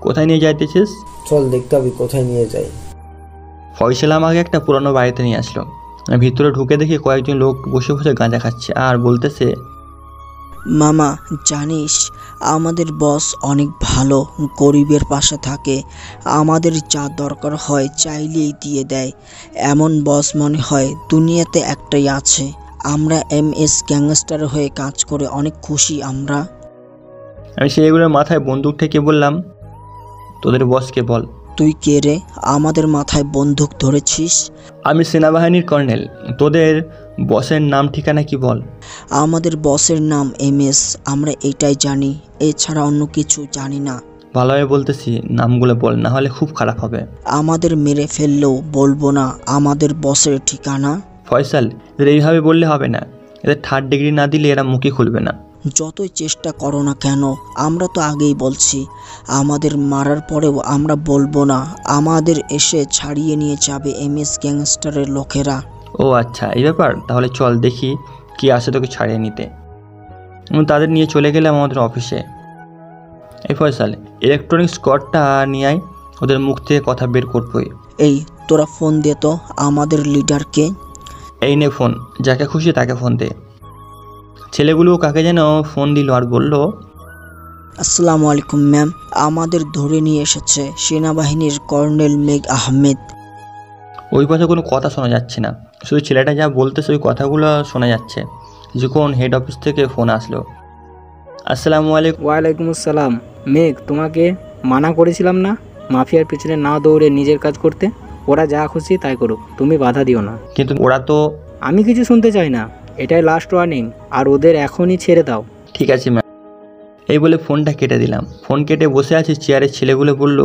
কোথায় নিয়ে যাইতেছিস? চল দেখতে হবে কোথায় নিয়ে যাই। ফয়সাল আমাকে একটা পুরনো বাড়িতে নিয়ে আসলো। ভিতরে ঢুকে দেখি কয়েকজন লোক বসে বসে গাঁজা খাচ্ছে আর বলতেছে, মামা জানিস আমাদের বস অনেক ভালো, গরিবের পাশে থাকে, আমাদের যা দরকার হয় চাইলেই দিয়ে দেয়, এমন বস মনে হয় দুনিয়াতে একটাই আছে। আমরা MS গ্যাংস্টার হয়ে কাজ করে অনেক খুশি আমরা। আমি সেইগুলোর মাথায় বন্দুক ঠেকে বললাম, তোদের বসকে বল। তুই কে রে, আমাদের মাথায় বন্দুক ধরেছিস? আমি সেনাবাহিনীর কর্নেল, তোদের বসের নাম ঠিকানা কি বল। আমাদের বসের নাম MS, আমরা এটাই জানি, এছাড়া অন্য কিছু জানি না। ভালোভাবে বলতেছি, নামগুলো বল, না হলে খুব খারাপ হবে। আমাদের মেরে ফেললেও বলবো না আমাদের বসের ঠিকানা। ফয়সাল, এদের এইভাবে বললে হবে না, এদের 3rd ডিগ্রি না দিলে এরা মুখে খুলবে না। যতই চেষ্টা করো না কেন, আমরা তো আগেই বলছি, আমাদের মারার পরেও আমরা বলবো না, আমাদের এসে ছাড়িয়ে নিয়ে যাবে MS গ্যাংস্টারের লোকেরা। ও আচ্ছা, এই ব্যাপার, তাহলে চল দেখি কি আসে তোকে ছাড়িয়ে নিতে। তাদের নিয়ে চলে গেলাম আমাদের অফিসে। এই ফয়সাল, ইলেকট্রনিক্স কর্ডটা নিয়ে আয়, ওদের মুখ থেকে কথা বের করবই। এই তোরা ফোন দে তো আমাদের লিডারকে। এই নে ফোন, যাকে খুশি তাকে ফোন দে। ছেলেগুলো কাকে যেন ফোন দিল আর বলল, আসসালামু আলাইকুম ম্যাম, আমাদের ধরে নিয়ে এসেছে সেনাবাহিনীর কর্নেল মেঘ আহমেদ। ওই পাশে কোনো কথা শোনা যাচ্ছে না, শুধু ছেলেটা যা বলতেছে ওই কথাগুলো শোনা যাচ্ছে। কিছুক্ষণ হেড অফিস থেকে ফোন আসলো। আসসালামু আলাইকুম। ওয়ালাইকুম আসসালাম। মেঘ, তোমাকে মানা করেছিলাম না মাফিয়ার পিছনে না দৌড়ে নিজের কাজ করতে? ওরা যা খুশি তাই করুক, তুমি বাধা দিও না। কিন্তু ওরা তো... আমি কিছু শুনতে চাই না, এটাই লাস্ট ওয়ার্নিং, আর ওদের এখনই ছেড়ে দাও। ঠিক আছে ম্যাম। এই বলে ফোনটা কেটে দিলাম। ফোন কেটে বসে আছে চেয়ারে। ছেলেগুলো বলল,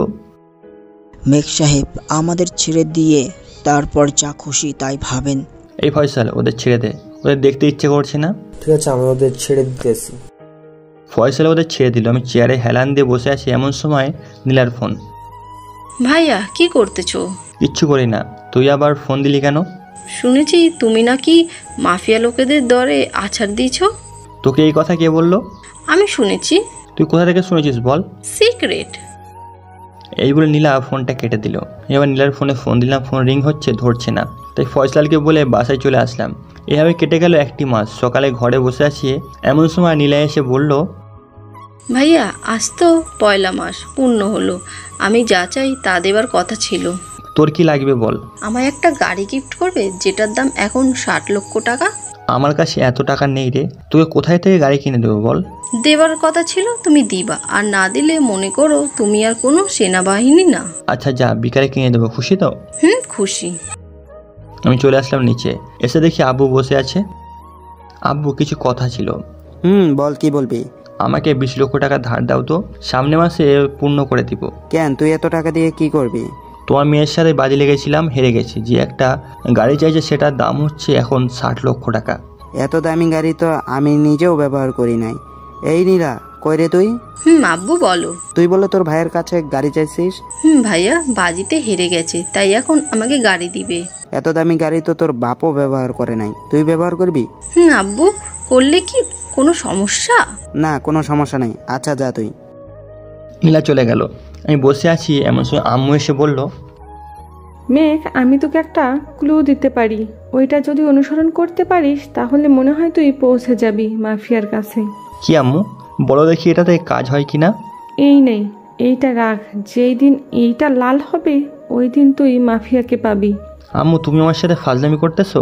মেঘ সাহেব আমাদের ছেড়ে দিয়ে তারপর যা খুশি তাই ভাবেন। এই ফয়সাল, ওদের ছেড়ে দে, ওদের দেখতে ইচ্ছে করছে না। ঠিক আছে, আমি ওদের ছেড়ে দিতেছি। ফয়সাল ওদের ছেড়ে দিল। আমি চেয়ারে হেলান দিয়ে বসে আছি, এমন সময় নীলার ফোন। ভাইয়া কি করতেছো? কিচ্ছু করি না, তুই আবার ফোন দিলি কেন? শুনেছি তুমি নাকি মাফিয়া লোকেদের দরে আছাড় দিয়েছ। তোকে এই কথা কে বললো? আমি শুনেছি। তুই কোথা থেকে শুনেছিস বল? সিক্রেট। এই বলে নীলা ফোনটা কেটে দিল। এবার নীলার ফোনে ফোন দিলাম, ফোন রিং হচ্ছে, ধরছে না। তাই ফয়সালকে বলে বাসায় চলে আসলাম। এভাবে কেটে গেল 1 মাস। সকালে ঘরে বসে আছি, এমন সময় নীলা এসে বলল, ভাইয়া আজ তো 1 মাস পূর্ণ হলো, আমি যা চাই তা দেবার কথা ছিল। তোর কি লাগবে বল? আমায় একটা গাড়ি গিফট করবে যেটার দাম এখন 60 লক্ষ টাকা। আমার কাছে এত টাকা নেই রে, তোকে কোথায় থেকে গাড়ি কিনে দেবো বল? দেবার কথা ছিল, তুমি দিবা, আর না দিলে মনে করো তুমি আর কোনো সেনাবাহিনী না। আচ্ছা যা, বিকালে কিনে দেবো, খুশি তো? খুশি। আমি চলে আসলাম নিচে, এসে দেখি আব্বু বসে আছে। আব্বু কিছু কথা ছিল। বল, কি বলবি? আমাকে 20 লক্ষ টাকা ধার দাও তো, সামনে মাসে পূর্ণ করে দিব। কেন, তুই এত টাকা দিয়ে কি করবি? তোমার মেয়ের সাথে বাজি লেগেছিলাম, হেরে গেছি। যে একটা গাড়ি চাইছে সেটার দাম হচ্ছে এখন 60 লক্ষ টাকা। এত দামি গাড়ি তো আমি নিজেও ব্যবহার করি নাই। এই নীলা, কই রে তুই? আব্বু বলো। তুই বলে তোর ভাইয়ের কাছে গাড়ি চাইছিস? ভাইয়া বাজিতে হেরে গেছে, তাই এখন আমাকে গাড়ি দিবে। এত দামি গাড়ি তো তোর বাপও ব্যবহার করে নাই, তুই ব্যবহার করবি? আব্বু করলে কি কোনো সমস্যা? না, কোনো সমস্যা নেই। আচ্ছা যা তুই। নীলা চলে গেল। আমি বসে আছি, এমন সময় আম্মু এসে বলল, মেঘ, আমি তোকে একটা ক্লু দিতে পারি, ওইটা যদি অনুসরণ করতে পারিস তাহলে মনে হয় তুই পৌঁছে যাবি মাফিয়ার কাছে। কি আম্মু বলো দেখি, এটাতে কাজ হয় কিনা? এই নেই, এইটা রাখ, যেই দিন এইটা লাল হবে ওই দিন তুই মাফিয়াকে পাবি। আম্মু তুমি আমার সাথে ফাজলামি করতেছো?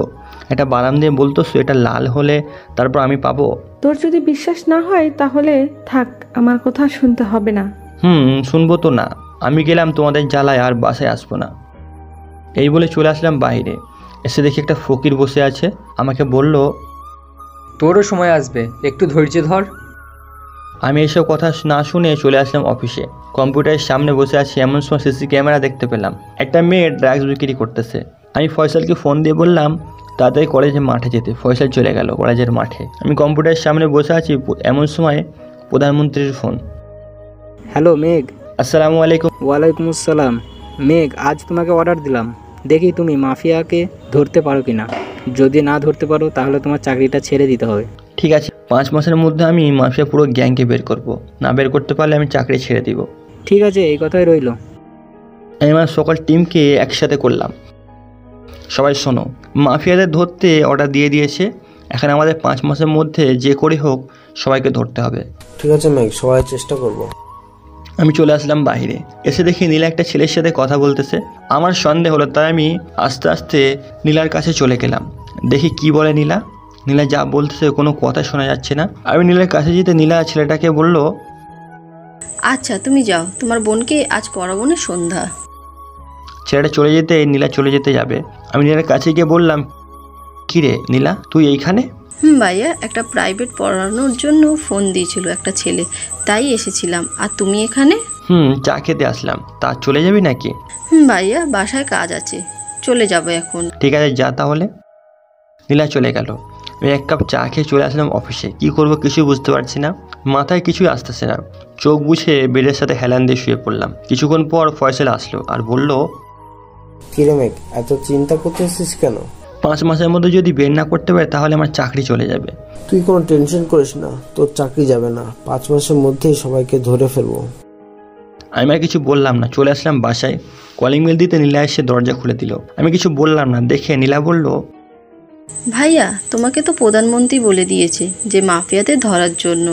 এটা বারাম দিয়ে বলতেছো এটা লাল হলে তারপর আমি পাবো? তোর যদি বিশ্বাস না হয় তাহলে থাক, আমার কথা শুনতে হবে না। শুনবো তো না, আমি গেলাম তোমাদের জ্বালায়, আর বাসায় আসবো না। এই বলে চলে আসলাম বাইরে। এসে দেখি একটা ফকির বসে আছে। আমাকে বলল, তোরও সময় আসবে, একটু ধৈর্য ধর। আমি এসব কথা না শুনে চলে আসলাম অফিসে। কম্পিউটারের সামনে বসে আছি, এমন সময় সিসি ক্যামেরা দেখতে পেলাম। একটা মেয়ে ড্রাগস বিক্রি করতেছে। আমি ফয়সালকে ফোন দিয়ে বললাম তাড়াতাড়ি কলেজে মাঠে যেতে। ফয়সাল চলে গেল কলেজের মাঠে। আমি কম্পিউটারের সামনে বসে আছি, এমন সময় প্রধানমন্ত্রীর ফোন। হ্যালো মেঘ। আসসালামু আলাইকুম। ওয়ালাইকুম আসসালাম। মেঘ, আজ তোমাকে অর্ডার দিলাম, দেখি তুমি মাফিয়াকে ধরতে পারো কিনা। যদি না ধরতে পারো তাহলে তোমার চাকরিটা ছেড়ে দিতে হবে। ঠিক আছে, 5 মাসের মধ্যে আমি মাফিয়া পুরো গ্যাংকে বের করব। না বের করতে পারলে আমি চাকরি ছেড়ে দিব। ঠিক আছে, এই কথাই রইল। আমি আমার সকল টিমকে একসাথে করলাম। সবাই শোনো, মাফিয়াদের ধরতে অর্ডার দিয়ে দিয়েছে। এখন আমাদের 5 মাসের মধ্যে যে করে হোক সবাইকে ধরতে হবে। ঠিক আছে মেঘ, সবাই চেষ্টা করব। আমি চলে আসলাম বাইরে। এসে দেখি নীলা একটা ছেলের সাথে কথা বলতেছে। আমার সন্দেহ হলো, তাই আমি আস্তে আস্তে নীলার কাছে চলে গেলাম। দেখি কি বলে নীলা। নীলা যা বলতেছে কোনো কথা শোনা যাচ্ছে না। আমি নীলার কাছে যেতে নীলা ছেলেটাকে বলল, আচ্ছা তুমি যাও, তোমার বোনকে আজ পড়াবো না সন্ধ্যা। ছেলেটা চলে যেতে নীলা চলে যেতে যাবে। আমি নীলার কাছে গিয়ে বললাম, কি রে নীলা, তুই এইখানে? ভাইয়া একটা প্রাইভেট পড়ানোর জন্য ফোন দিয়েছিল একটা ছেলে, তাই এসেছিলাম। আর তুমি এখানে? চা খেতে আসলাম। তা চলে যাবি নাকি? ভাইয়া বাসায় কাজ আছে, চলে যাবো এখন। ঠিক আছে যা তাহলে। নীলা চলে গেল। আমি 1 কাপ চা খেয়ে চলে আসলাম অফিসে। কি করব কিছু বুঝতে পারছি না, মাথায় কিছুই আসতেছে না। চোখ বুঝে বেডের সাথে হেলান দিয়ে শুয়ে পড়লাম। কিছুক্ষণ পর ফয়সাল আসলো আর বলল, কিরে মেঘ, এত চিন্তা করতেছিস কেন? 5 মাসের মধ্যে যদি বের না করতে পারে তাহলে আমার চাকরি চলে যাবে। তুই কোনো টেনশন করিস না, তোর চাকরি যাবে না। 5 মাসের মধ্যেই সবাইকে ধরে ফেলবো। আমি আর কিছু বললাম না, চলে আসলাম বাসায়। কলিং বেল দিতে নীলা এসে দরজা খুলে দিল। আমি কিছু বললাম না দেখে নীলা বলল, ভাইয়া তোমাকে তো প্রধানমন্ত্রী বলে দিয়েছে যে মাফিয়াদের ধরার জন্য।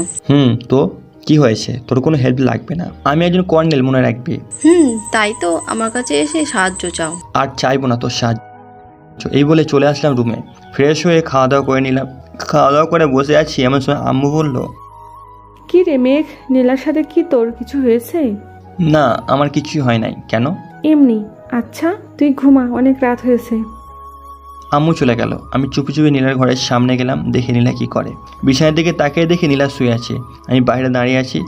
তো কি হয়েছে, তোর কোনো হেল্প লাগবে না। আমি একজন কর্নেল, মনে রাখবি। তাই তো আমার কাছে এসে সাহায্য চাও। আর চাইবো না তোর সাহায্য। এই বলে চলে আসলাম রুমে। ফ্রেশ হয়ে খাওয়া দাওয়া করে নিলাম। খাওয়া দাওয়া করে বসে আছি, এমন সময় আম্মু বলল, কি রে মেঘ, নীলার সাথে কি তোর কিছু হয়েছে? না আমার কিছুই হয় নাই। কেন? এমনি। আচ্ছা তুই ঘুমা, অনেক রাত হয়েছে। আম্মু চলে গেল। আমি চুপি চুপি নীলার ঘরের সামনে গেলাম, দেখে নীলা কি করে। বিছানার দিকে তাকিয়ে দেখে নীলা শুয়ে আছে। আমি বাইরে দাঁড়িয়ে আছি।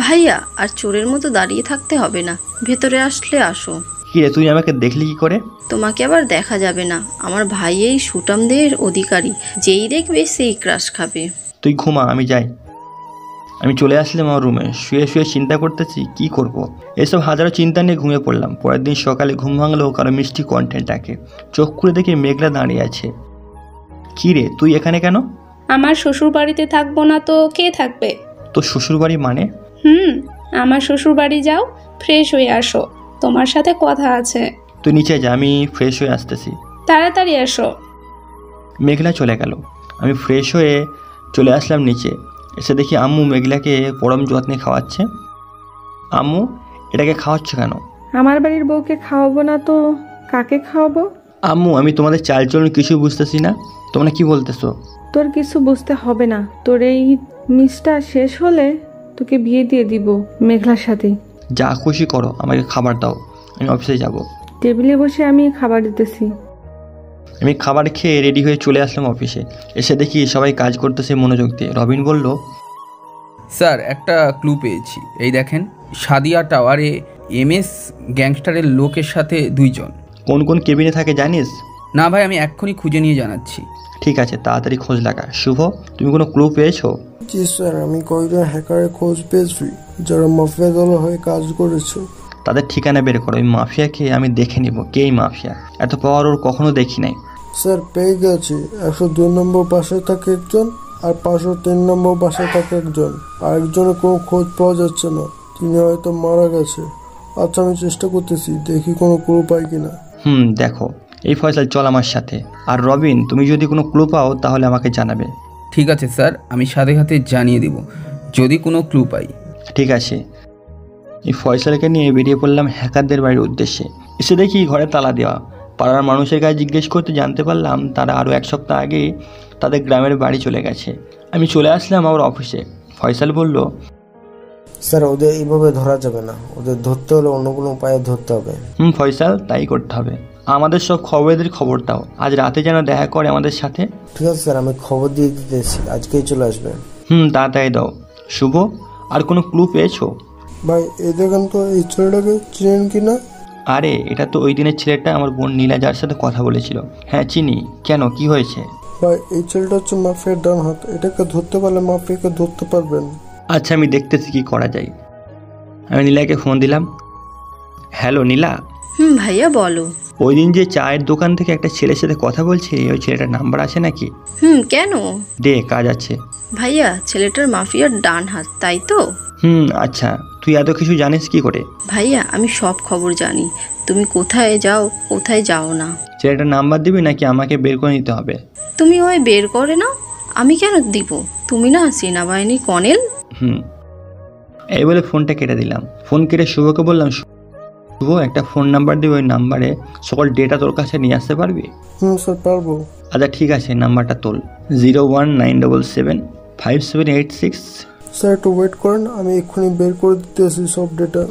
ভাইয়া আর চোরের মতো দাঁড়িয়ে থাকতে হবে না, ভেতরে আসলে আসো। কি রে, তুই আমাকে দেখলি কি করে? তোমাকে আবার দেখা যাবে না, আমার ভাই এই সুটামদের অধিকারী, যেই দেখবে সেই ক্রাশ খাবে। তুই ঘুমা, আমি যাই। আমি চলে আসলাম আমার রুমে, শুয়ে শুয়ে চিন্তা করতেছি কি করব। এসব হাজারো চিন্তা নিয়ে ঘুমিয়ে পড়লাম। পরের দিন সকালে ঘুম ভাঙলো কারো মিষ্টি কন্টেন্টটাকে। চোখ খুলে দেখি মেঘলা দাঁড়িয়ে আছে। কি রে, তুই এখানে কেন? আমার শ্বশুর বাড়িতে থাকবো না তো কে থাকবে? তোর শ্বশুর বাড়ি মানে? আমার শ্বশুর বাড়ি যাও, ফ্রেশ হয়ে আসো, তোমার সাথে কথা আছে। তুই নিচে যা, আমি ফ্রেশ হয়ে আসতেছি। তাড়াতাড়ি আসো। মেঘলা চলে গেল। আমি ফ্রেশ হয়ে চলে আসলাম নিচে। এসে দেখি আম্মু মেঘলাকে পরম যত্নে খাওয়াচ্ছে। আম্মু, এটাকে খাওয়াচ্ছ কেন? আমার বাড়ির বউকে খাওয়াবো না তো কাকে খাওয়াবো? আম্মু, আমি তোমাদের চালচলন কিছু বুঝতেছি না, তোমরা কি বলতেছো? তোর কিছু বুঝতে হবে না, তোর এই মিসটা শেষ হলে তোকে বিয়ে দিয়ে দিব মেঘলার সাথে। যা খুশি করো, আমাকে খাবার দাও, আমি অফিসে যাব। টেবিলে বসে আমি খাবার দিতেছি। আমি খাবার খেয়ে রেডি হয়ে চলে আসলাম অফিসে। এসে দেখি সবাই কাজ করতেছে মনোযোগ দিয়ে। রবিন বলল, স্যার একটা ক্লু পেয়েছি, এই দেখেন সাদিয়া টাওয়ারে MS গ্যাংস্টারের লোকের সাথে 2 জন। কোন কোন কেবিনে থাকে জানিস? না ভাই, আমি এক্ষুনি খুঁজে নিয়ে জানাচ্ছি। ঠিক আছে, তাড়াতাড়ি খোঁজ লাগা। শুভ, তুমি কোনো ক্লু পেয়েছো? জি স্যার, আমি কয়েকজন হ্যাকারের খোঁজ পেয়েছি যারা মাফিয়া দল হয়ে কাজ করেছে। তাদের ঠিকানা বের করো। ওই মাফিয়াকে আমি দেখে নিব কে এই মাফিয়া। এত পাওয়ার ওর কখনো দেখি নাই। স্যার পেয়ে গেছি, 102 নম্বর বাসায় থাকে একজন, আর 503 নম্বর বাসায় থাকে একজন। আরেকজনের কোনো খোঁজ পাওয়া যাচ্ছে না, তিনি হয়তো মারা গেছে। আচ্ছা, আমি চেষ্টা করতেছি, দেখি কোনো ক্লু পাই কিনা। দেখো। এই ফয়সাল, চল আমার সাথে। আর রবিন, তুমি যদি কোনো ক্লু পাও তাহলে আমাকে জানাবে। ঠিক আছে স্যার, আমি সাথে সাথে জানিয়ে দেব যদি কোনো ক্লু পাই। ঠিক আছে। এই ফয়সালকে নিয়ে বেরিয়ে পড়লাম হ্যাকারদের বাড়ির উদ্দেশ্যে। এসে দেখি ঘরে তালা দেওয়া। পাড়ার মানুষের কাছে জিজ্ঞেস করতে জানতে পারলাম তারা আরও 1 সপ্তাহ আগেই তাদের গ্রামের বাড়ি চলে গেছে। আমি চলে আসলাম আমার অফিসে। ফয়সাল বলল, স্যার ওদের এইভাবে ধরা যাবে না, ওদের ধরতে হলে অন্য কোনো উপায়ে ধরতে হবে। ফয়সাল, তাই করতে হবে। আমাদের সব খবরের খবর দাও, আজ রাতে যেন দেখা করে আমাদের সাথে। ঠিক আছে স্যার, আমি খবর দিয়ে দিতেছি, আজকেই চলে আসবে। তাড়াতাড়ি দাও। শুভ, আর কোনো ক্লু পেয়েছো? ভাই এই দেখেন তো, এই ছেলেটাকে চিনেন কিনা? আরে এটা তো ওই দিনের ছেলেটা, আমার বোন নীলা যার সাথে কথা বলেছিল। হ্যাঁ চিনি। কেন, কি হয়েছে? ভাই এই ছেলেটা হচ্ছে মাফিয়ার ডান হাত, এটাকে ধরতে পারলে মাফিয়াকে ধরতে পারবেন। আচ্ছা, আমি দেখতেছি কি করা যায়। আমি নীলাকে ফোন দিলাম। হ্যালো নীলা। ভাইয়া বলো। ওই দিন যে চায়ের দোকান থেকে একটা ছেলের সাথে কথা বলছি, ওই ছেলেটার নাম্বার আছে নাকি? কেন? দে, কাজ আছে। ভাইয়া ছেলেটার মাফিয়ার ডান হাত, তাই তো? আচ্ছা, তুই এত কিছু জানিস কি করে? ভাইয়া আমি সব খবর জানি, তুমি কোথায় যাও কোথায় যাও না। ছেলেটার নাম্বার দিবি নাকি আমাকে বের করে নিতে হবে? তুমি ওই বের করে নাও, আমি কেন দিব? তুমি না সেনাবাহিনী কর্নেল। এই বলে ফোনটা কেটে দিলাম। ফোন কেটে শুভকে বললাম, শুভ একটা ফোন নাম্বার দিবি, ওই নাম্বারে সকল ডেটা তোর কাছে নিয়ে আসতে পারবি? স্যার পারবো। আচ্ছা ঠিক আছে, নাম্বারটা তোল। 019775786। স্যার একটু ওয়েট করেন, আমি এক্ষুনি বের করে দিতেছি সব ডেটা।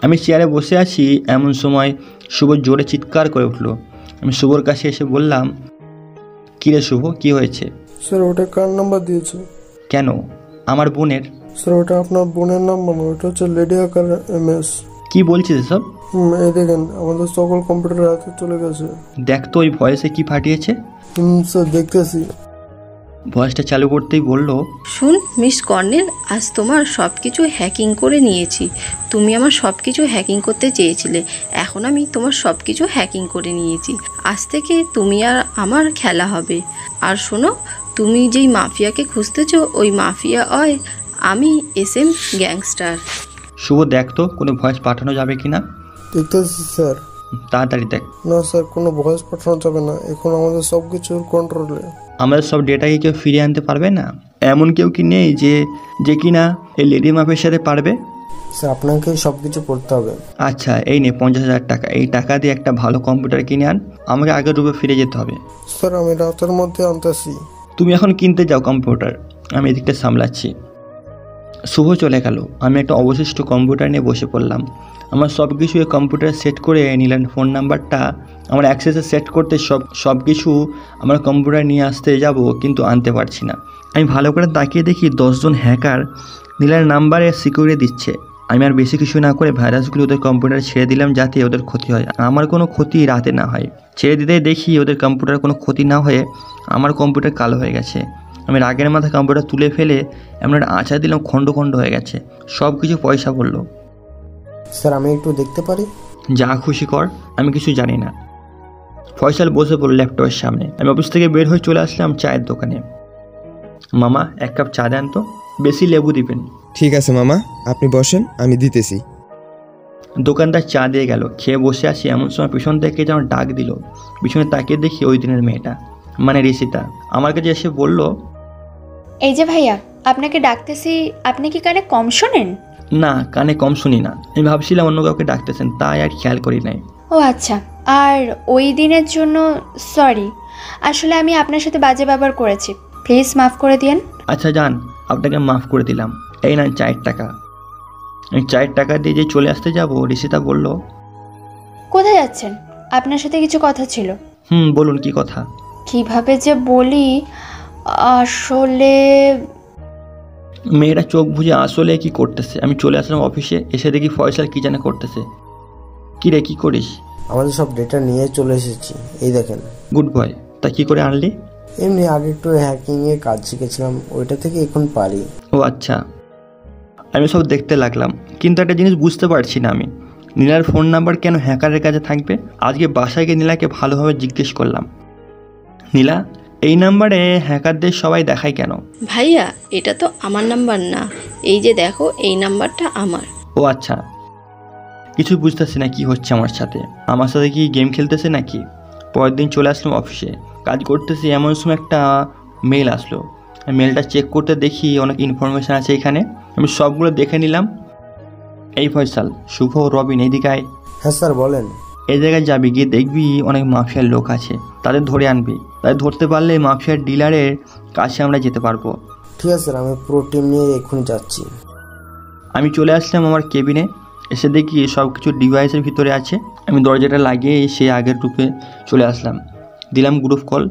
আমি চেয়ারে বসে আছি, এমন সময় শুভ জোরে চিৎকার করে উঠলো। আমি শুভর কাছে এসে বললাম, কী রে শুভ, কি হয়েছে? স্যার ওটা কার নাম্বার দিয়েছে? কেন, আমার বোনের। স্যার ওটা আপনার বোনের নাম্বার না, ওটা হচ্ছে লেডি হ্যাকার MS। কি বলছিস এসব? এই দেখেন, আমাদের সকল কম্পিউটার হাতে চলে গেছে। দেখ তো ওই ভয়েসে কি ফাটিয়েছে। স্যার দেখতেছি। ভয়েসটা চালু করতেই বলল, শুন মিস কর্নেল, আজ তোমার সব কিছু হ্যাকিং করে নিয়েছি। তুমি আমার সব কিছু হ্যাকিং করতে চেয়েছিলে, এখন আমি তোমার সব কিছু হ্যাকিং করে নিয়েছি। আজ থেকে তুমি আর আমার খেলা হবে। আর শোনো, তুমি যেই মাফিয়াকে খুঁজতেছো, ওই মাফিয়া হয় আমি SM গ্যাংস্টার। শুভ দেখ তো কোনো ভয়েস পাঠানো যাবে কিনা। দেখতেছি স্যার। তাড়াতাড়ি দেখ। না স্যার, কোনো ভয়েস পাঠানো যাবে না, এখন আমাদের সব কিছুর কন্ট্রোলে। আমাদের সব ডেটাকে কেউ ফিরিয়ে আনতে পারবে না? এমন কেউ কি নেই যে কিনা এই লেডি মাফের সাথে পারবে? স্যার আপনাকে সব কিছু করতে হবে। আচ্ছা এই নে 50,000 টাকা, এই টাকা দিয়ে একটা ভালো কম্পিউটার কিনে আন, আমাকে আগের রূপে ফিরে যেতে হবে। স্যার আমি রাতের মধ্যে আনতেছি। তুমি এখন কিনতে যাও কম্পিউটার, আমি এদিকটা সামলাচ্ছি। শুভ চলে গেল। আমি একটা অবশিষ্ট কম্পিউটার নিয়ে বসে পড়লাম। আমার সব কিছু এই কম্পিউটারে সেট করে নিলাম। ফোন নাম্বারটা আমার অ্যাক্সেসে সেট করতে সব কিছু আমার কম্পিউটার নিয়ে আসতে যাব, কিন্তু আনতে পারছি না। আমি ভালো করে তাকিয়ে দেখি 10 জন হ্যাকার নীলার নাম্বারে সিকিউরিটি দিচ্ছে। আমি আর বেশি কিছু না করে ভাইরাসগুলো ওদের কম্পিউটারে ছেড়ে দিলাম যাতে ওদের ক্ষতি হয়, আমার কোনো ক্ষতি রাতে না হয়। ছেড়ে দিতে দেখি ওদের কম্পিউটার কোনো ক্ষতি না হয়ে আমার কম্পিউটার কালো হয়ে গেছে। আমি রাগের মাথায় কম্পিউটার তুলে ফেলে এমন একটা আঁচড় দিলাম, খণ্ড খণ্ড হয়ে গেছে। সব কিছু পয়সা বললো। স্যার আমি একটু দেখতে পারি? যা খুশি কর, আমি কিছু জানি না। ফয়সাল বসে পড়ল ল্যাপটপের সামনে। আমি অফিস থেকে বের হয়ে চলে আসলাম চায়ের দোকানে। মামা, এক কাপ চা দেন তো, বেশি লেবু দিবেন। ঠিক আছে মামা, আপনি বসেন, আমি দিতেছি। দোকানদার চা দিয়ে গেল। খেয়ে বসে আছি, এমন সময় পিছন থেকে যেন ডাক দিল। পিছনে তাকিয়ে দেখি ওই দিনের মেয়েটা, মানে ঋষিতা, আমার কাছে এসে বলল, এই যে ভাইয়া, আপনাকে ডাকতেছি, আপনি কি কানে কম শোনেন? না, কানে কম শুনি না। আমি ভাবছিলাম অন্য কাউকে ডাকতেছেন, তাই আর খেয়াল করি নাই। ও আচ্ছা, আর ওই দিনের জন্য সরি। আসলে আমি আপনার সাথে বাজে ব্যবহার করেছি, প্লিজ মাফ করে দিন। আচ্ছা যান, আপনাকে মাফ করে দিলাম। এই না 4 টাকা। আমি 4 টাকা দিয়ে যে চলে আসতে যাব, ঋষিতা বলল, কোথায় যাচ্ছেন? আপনার সাথে কিছু কথা ছিল। বলুন কি কথা? কিভাবে যে বলি, আসলে মেয়েটা চোখ বুঝে আসলে কি করতেছে। আমি চলে আসলাম অফিসে, এসে দেখি ফয়সাল কি জানে করতেছে। কি রে, কি করিস? আমাদের সব ডেটা নিয়ে চলে এসেছি, এই দেখেন। Good boy. তা কি করে আনলি? এমনি আগে একটু হ্যাকিংয়ে কাজ শিখেছিলাম, ওইটা থেকে এখন পারি। ও আচ্ছা। আমি সব দেখতে লাগলাম, কিন্তু একটা জিনিস বুঝতে পারছি না আমি, নীলার ফোন নাম্বার কেন হ্যাকারের কাছে থাকবে? আজকে বাসায় গিয়ে নীলাকে ভালোভাবে জিজ্ঞেস করলাম, নীলা, এই নাম্বারে হ্যাকারদের সবাই দেখায় কেন? ভাইয়া, এটা তো আমার নাম্বার না, এই যে দেখো, এই নাম্বারটা আমার। ও আচ্ছা। কিছু বুঝতেছি না কি হচ্ছে আমার সাথে কি গেম খেলতেছে নাকি? পরের দিন চলে আসলাম অফিসে, কাজ করতেছি, এমন সময় একটা মেল আসলো। মেলটা চেক করতে দেখি অনেক ইনফরমেশান আছে এখানে। আমি সবগুলো দেখে নিলাম। এই ফয়সাল, শুভ, রবিন, এইদিকে আয়। হ্যাঁ স্যার বলেন। এই জায়গায় যাবি, গিয়ে দেখবি অনেক মাফিয়ার লোক আছে, তাদের ধরে আনবি। তাদের ধরতে পারলে মাফিয়ার ডিলারের কাছে আমরা যেতে পারবো। ঠিক আছে স্যার, আমি পুরো টিম নিয়ে এখন যাচ্ছি। আমি চলে আসলাম আমার কেবিনে, এসে দেখি সব কিছু ডিভাইসের ভিতরে আছে। আমি দরজাটা লাগিয়ে সে আগের রূপে চলে আসলাম, দিলাম group call.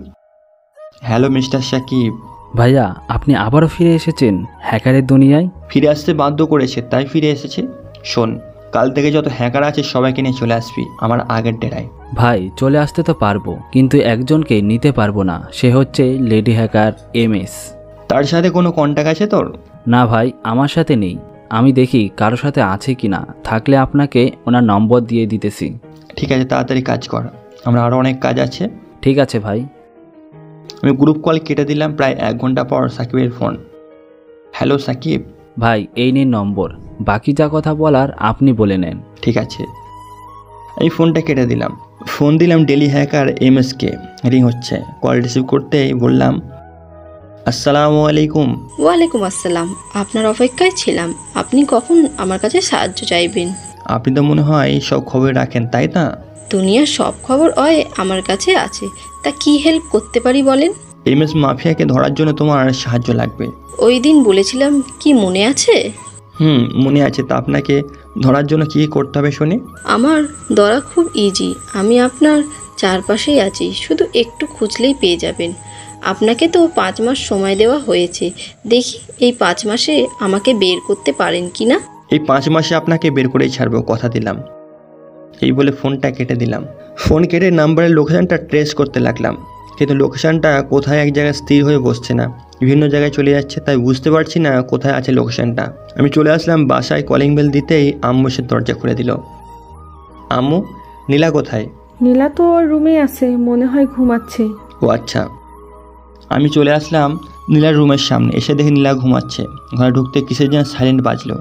Hello mister Sakib. ভাইয়া, আপনি আবারও ফিরে এসেছেন হ্যাকারের দুনিয়ায়? ফিরে আসতে বাধ্য করেছে, তাই ফিরে এসেছে। শোন, কাল থেকে যত হ্যাকার আছে সবাইকে নিয়ে চলে আসবি আমার আগের ডেরায়। ভাই, চলে আসতে তো পারবো, কিন্তু একজনকে নিতে পারবো না, সে হচ্ছে লেডি হ্যাকার MS। তার সাথে কোনো কন্ট্যাক্ট আছে তোর? না ভাই, আমার সাথে নেই। আমি দেখি কারোর সাথে আছে কিনা, থাকলে আপনাকে ওনার নম্বর দিয়ে দিতেছি। ঠিক আছে, তাড়াতাড়ি কাজ কর, আমরা আরও অনেক কাজ আছে। ঠিক আছে ভাই। আমি গ্রুপ কল কেটে দিলাম। প্রায় 1 ঘন্টা পর সাকিবের ফোন। হ্যালো সাকিব। ভাই, এই নিন নম্বর, বাকি যা কথা বলার আপনি বলে নেন। ঠিক আছে। আমি ফোনটা কেটে দিলাম। ফোন দিলাম ডেলি হ্যাকার MS-কে। রিং হচ্ছে। কল রিসিভ করতেই বললাম, আসসালামু আলাইকুম। ওয়ালাইকুম আসসালাম, আপনার অপেক্ষায় ছিলাম। আপনি কখন আমার কাছে সাহায্য চাইবেন? আপনি তো মনে হয় সব খবর রাখেন, তাই না? দুনিয়ার সব খবর আমার কাছে আছে, তা কি হেল্প করতে পারি বলেন? MS মাফিয়াকে ধরার জন্য তোমার সাহায্য লাগবে। ওই দিন বলেছিলাম, কি মনে আছে? মনে আছে। তা আপনাকে ধরার জন্য কি করতে হবে শুনি? আমার ধরা খুব ইজি, আমি আপনার চারপাশেই আছি, শুধু একটু খুঁজলেই পেয়ে যাবেন। আপনাকে তো 5 মাস সময় দেওয়া হয়েছে, দেখি এই 5 মাসে আমাকে বের করতে পারেন কি না। এই 5 মাসে আপনাকে বের করেই ছাড়বো, কথা দিলাম। এই বলে ফোনটা কেটে দিলাম। ফোন কেটে নাম্বারের লোকেশানটা ট্রেস করতে লাগলাম, কিন্তু লোকেশানটা কোথায় এক জায়গায় স্থির হয়ে বসছে না, বিভিন্ন জায়গায় চলে যাচ্ছে, তাই বুঝতে পারছি না কোথায় আছে লোকেশানটা। আমি চলে আসলাম বাসায়। কলিং বেল দিতেই আম্মু এসে দরজা খুলে দিল। আম্মু, নীলা কোথায়? নীলা তো ওর রুমে আছে, মনে হয় ঘুমাচ্ছে। ও আচ্ছা। আমি চলে আসলাম নীলার রুমের সামনে। এসে দেখি নীলা ঘুমাচ্ছে। ঘরে ঢুকতে কিসের যেন সাইলেন্ট বাজলো।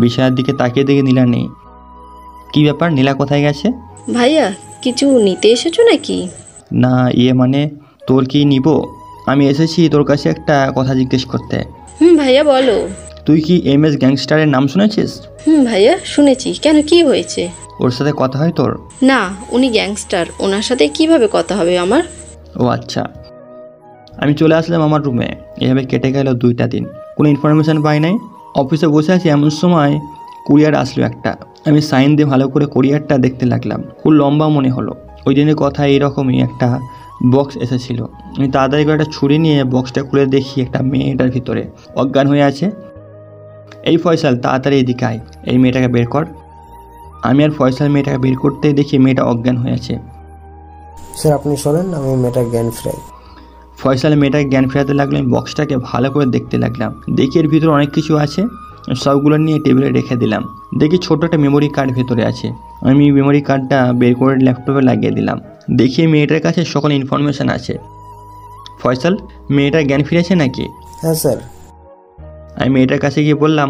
বিছানার দিকে তাকিয়ে দেখি নীলা নেই। কি ব্যাপার, নীলা কোথায় গেছে? ভাইয়া, কিছু নিতে এসেছো নাকি? না, মানে তোর কি নিব? আমি এসেছি তোর কাছে একটা কথা জিজ্ঞেস করতে। ভাইয়া বলো। তুই কি MS গ্যাংস্টারের নাম শুনেছিস? ভাইয়া শুনেছি, কেন, কি হয়েছে? ওর সাথে কথা হয় তোর? না, উনি গ্যাংস্টার, ওনার সাথে কিভাবে কথা হবে আমার? ও আচ্ছা। আমি চলে আসলাম আমার রুমে। এভাবে কেটে গেল 2টা দিন, কোনো ইনফরমেশান পাই নাই। অফিসে বসে আছি, এমন সময় কুরিয়ার আসলো একটা। আমি সাইন দিয়ে ভালো করে কুরিয়ারটা দেখতে লাগলাম। খুব লম্বা মনে হলো। ওই দিনের কথা এইরকমই একটা বক্স এসেছিল। আমি তাড়াতাড়ি করে একটা ছুরি নিয়ে বক্সটা খুলে দেখি একটা মেয়ে এটার ভিতরে অজ্ঞান হয়ে আছে। এই ফয়সাল তাড়াতাড়ি এদিকে আয়, এই মেয়েটাকে বের কর। আমি আর ফয়সাল মেয়েটাকে বের করতে দেখি মেয়েটা অজ্ঞান হয়ে আছে। স্যার আপনি শোনেন, আমি মেয়েটা জ্ঞান ফ্রাই। ফয়সাল মেয়েটাকে জ্ঞান ফেরাতে লাগলো। আমি বক্সটাকে ভালো করে দেখতে লাগলাম, দেখি এর ভিতরে অনেক কিছু আছে। সবগুলো নিয়ে টেবিলে রেখে দিলাম। দেখি ছোট একটা মেমোরি কার্ড ভেতরে আছে। আমি মেমোরি কার্ডটা বের করে ল্যাপটপে লাগিয়ে দিলাম। দেখি মেয়েটার কাছে সকল ইনফরমেশান আছে। ফয়সাল, মেয়েটা জ্ঞান ফিরেছে নাকি? হ্যাঁ স্যার। আমি মেয়েটার কাছে গিয়ে বললাম,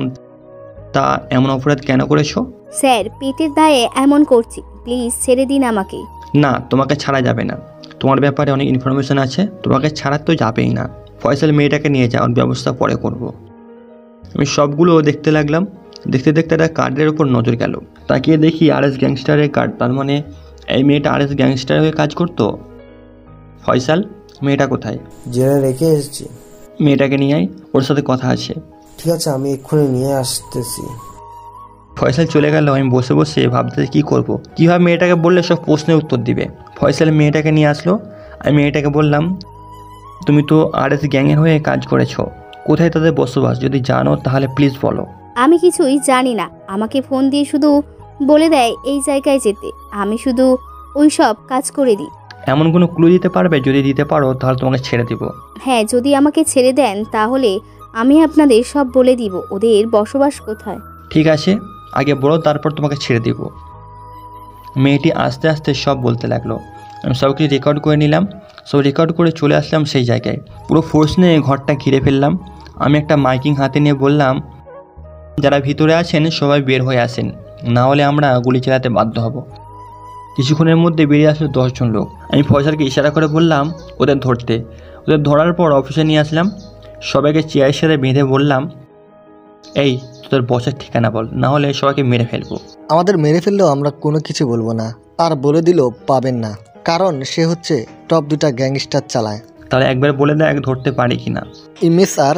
তা এমন অপরাধ কেন করেছো? স্যার পেটের দায়ে এমন করছি, প্লিজ ছেড়ে দিন আমাকে। না, তোমাকে ছাড়া যাবে না, তোমার ব্যাপারে অনেক ইনফরমেশান আছে, তোমাকে ছাড়া তো যাবেই না। ফয়সাল মেয়েটাকে নিয়ে যাওয়ার ব্যবস্থা পরে করব। আমি সবগুলো দেখতে লাগলাম। দেখতে দেখতে একটা কার্ডের ওপর নজর গেল। তাকিয়ে দেখি RS গ্যাংস্টারের কার্ড। তার মানে এই মেয়েটা RS গ্যাংস্টার হয়ে কাজ করতো। ফয়সাল, মেয়েটা কোথায়? জেলে রেখে এসেছি। মেয়েটাকে নিয়ে আয়, ওর সাথে কথা আছে। ঠিক আছে, আমি এক্ষুনি নিয়ে আসতেছি। ফয়সাল চলে গেল। আমি বসে বসে ভাবতে কী করব, কীভাবে মেয়েটাকে বললে সব প্রশ্নের উত্তর দিবে। ফয়সাল মেয়েটাকে নিয়ে আসলো। আমি মেয়েটাকে বললাম, তুমি তো RS গ্যাংয়ের হয়ে কাজ করেছো, কোথায় তাদের বসবাস? যদি জানো তাহলে প্লিজ বলো। আমি কিছুই জানি না, আমাকে ফোন দিয়ে শুধু বলে দেয় এই জায়গায় যেতে, আমি শুধু ওই সব কাজ করে দিই। এমন কোনো ক্লু দিতে পারবে? যদি দিতে পারো তাহলে তোমাকে ছেড়ে দিব। হ্যাঁ, যদি আমাকে ছেড়ে দেন তাহলে আমি আপনাদের সব বলে দিব ওদের বসবাস কোথায়। ঠিক আছে, আগে বলো, তারপর তোমাকে ছেড়ে দিব। মেয়েটি আস্তে আস্তে সব বলতে লাগলো। আমি সব কিছু রেকর্ড করে নিলাম। সব রেকর্ড করে চলে আসলাম সেই জায়গায়। পুরো ফোর্স নিয়ে ঘরটা ঘিরে ফেললাম। আমি একটা মাইকিং হাতে নিয়ে বললাম, যারা ভিতরে আছেন সবাই বের হয়ে আসেন, না হলে আমরা গুলি চালাতে বাধ্য হব। কিছুক্ষণের মধ্যে বেরিয়ে আসলো 10 জন লোক। আমি ফয়সালকে ইশারা করে বললাম ওদের ধরতে। ওদের ধরার পর অফিসে নিয়ে আসলাম। সবাইকে চেয়ারের সাথে বেঁধে বললাম, এই তোদের বসের ঠিকানা বল, না হলে সবাইকে মেরে ফেলবো। আমাদের মেরে ফেললেও আমরা কোনো কিছু বলবো না, আর বলে দিলেও পাবেন না, কারণ সে হচ্ছে টপ 2টা গ্যাংস্টার চালায়। তাহলে একবার বলে দেখ ধরতে পারি কিনা। ইমেজ আর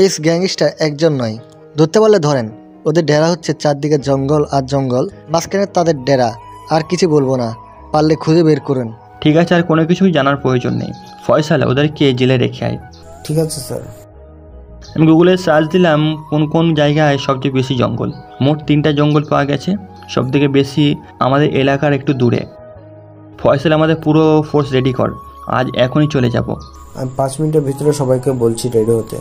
এই গ্যাংস্টার একজন নয়, ধরতে পারলে ধরেন। ওদের ডেরা হচ্ছে চারদিকে জঙ্গল আর জঙ্গল, মাঝখানে তাদের ডেরা। আর কিছু বলবো না, পারলে খুঁজে বের করুন। ঠিক আছে, আর কোনো কিছুই জানার প্রয়োজন নেই। ফয়সাল, ওদেরকে জেলে রেখে আয়। ঠিক আছে স্যার। আমি গুগলে সার্চ দিলাম কোন কোন জায়গায় সবচেয়ে বেশি জঙ্গল। মোট 3টা জঙ্গল পাওয়া গেছে, সবথেকে বেশি আমাদের এলাকার একটু দূরে। ফয়সাল, আমাদের পুরো ফোর্স রেডি কর, আজ এখনই চলে যাব। আমি 5 মিনিটের ভিতরে সবাইকে বলছি রেডি হতে।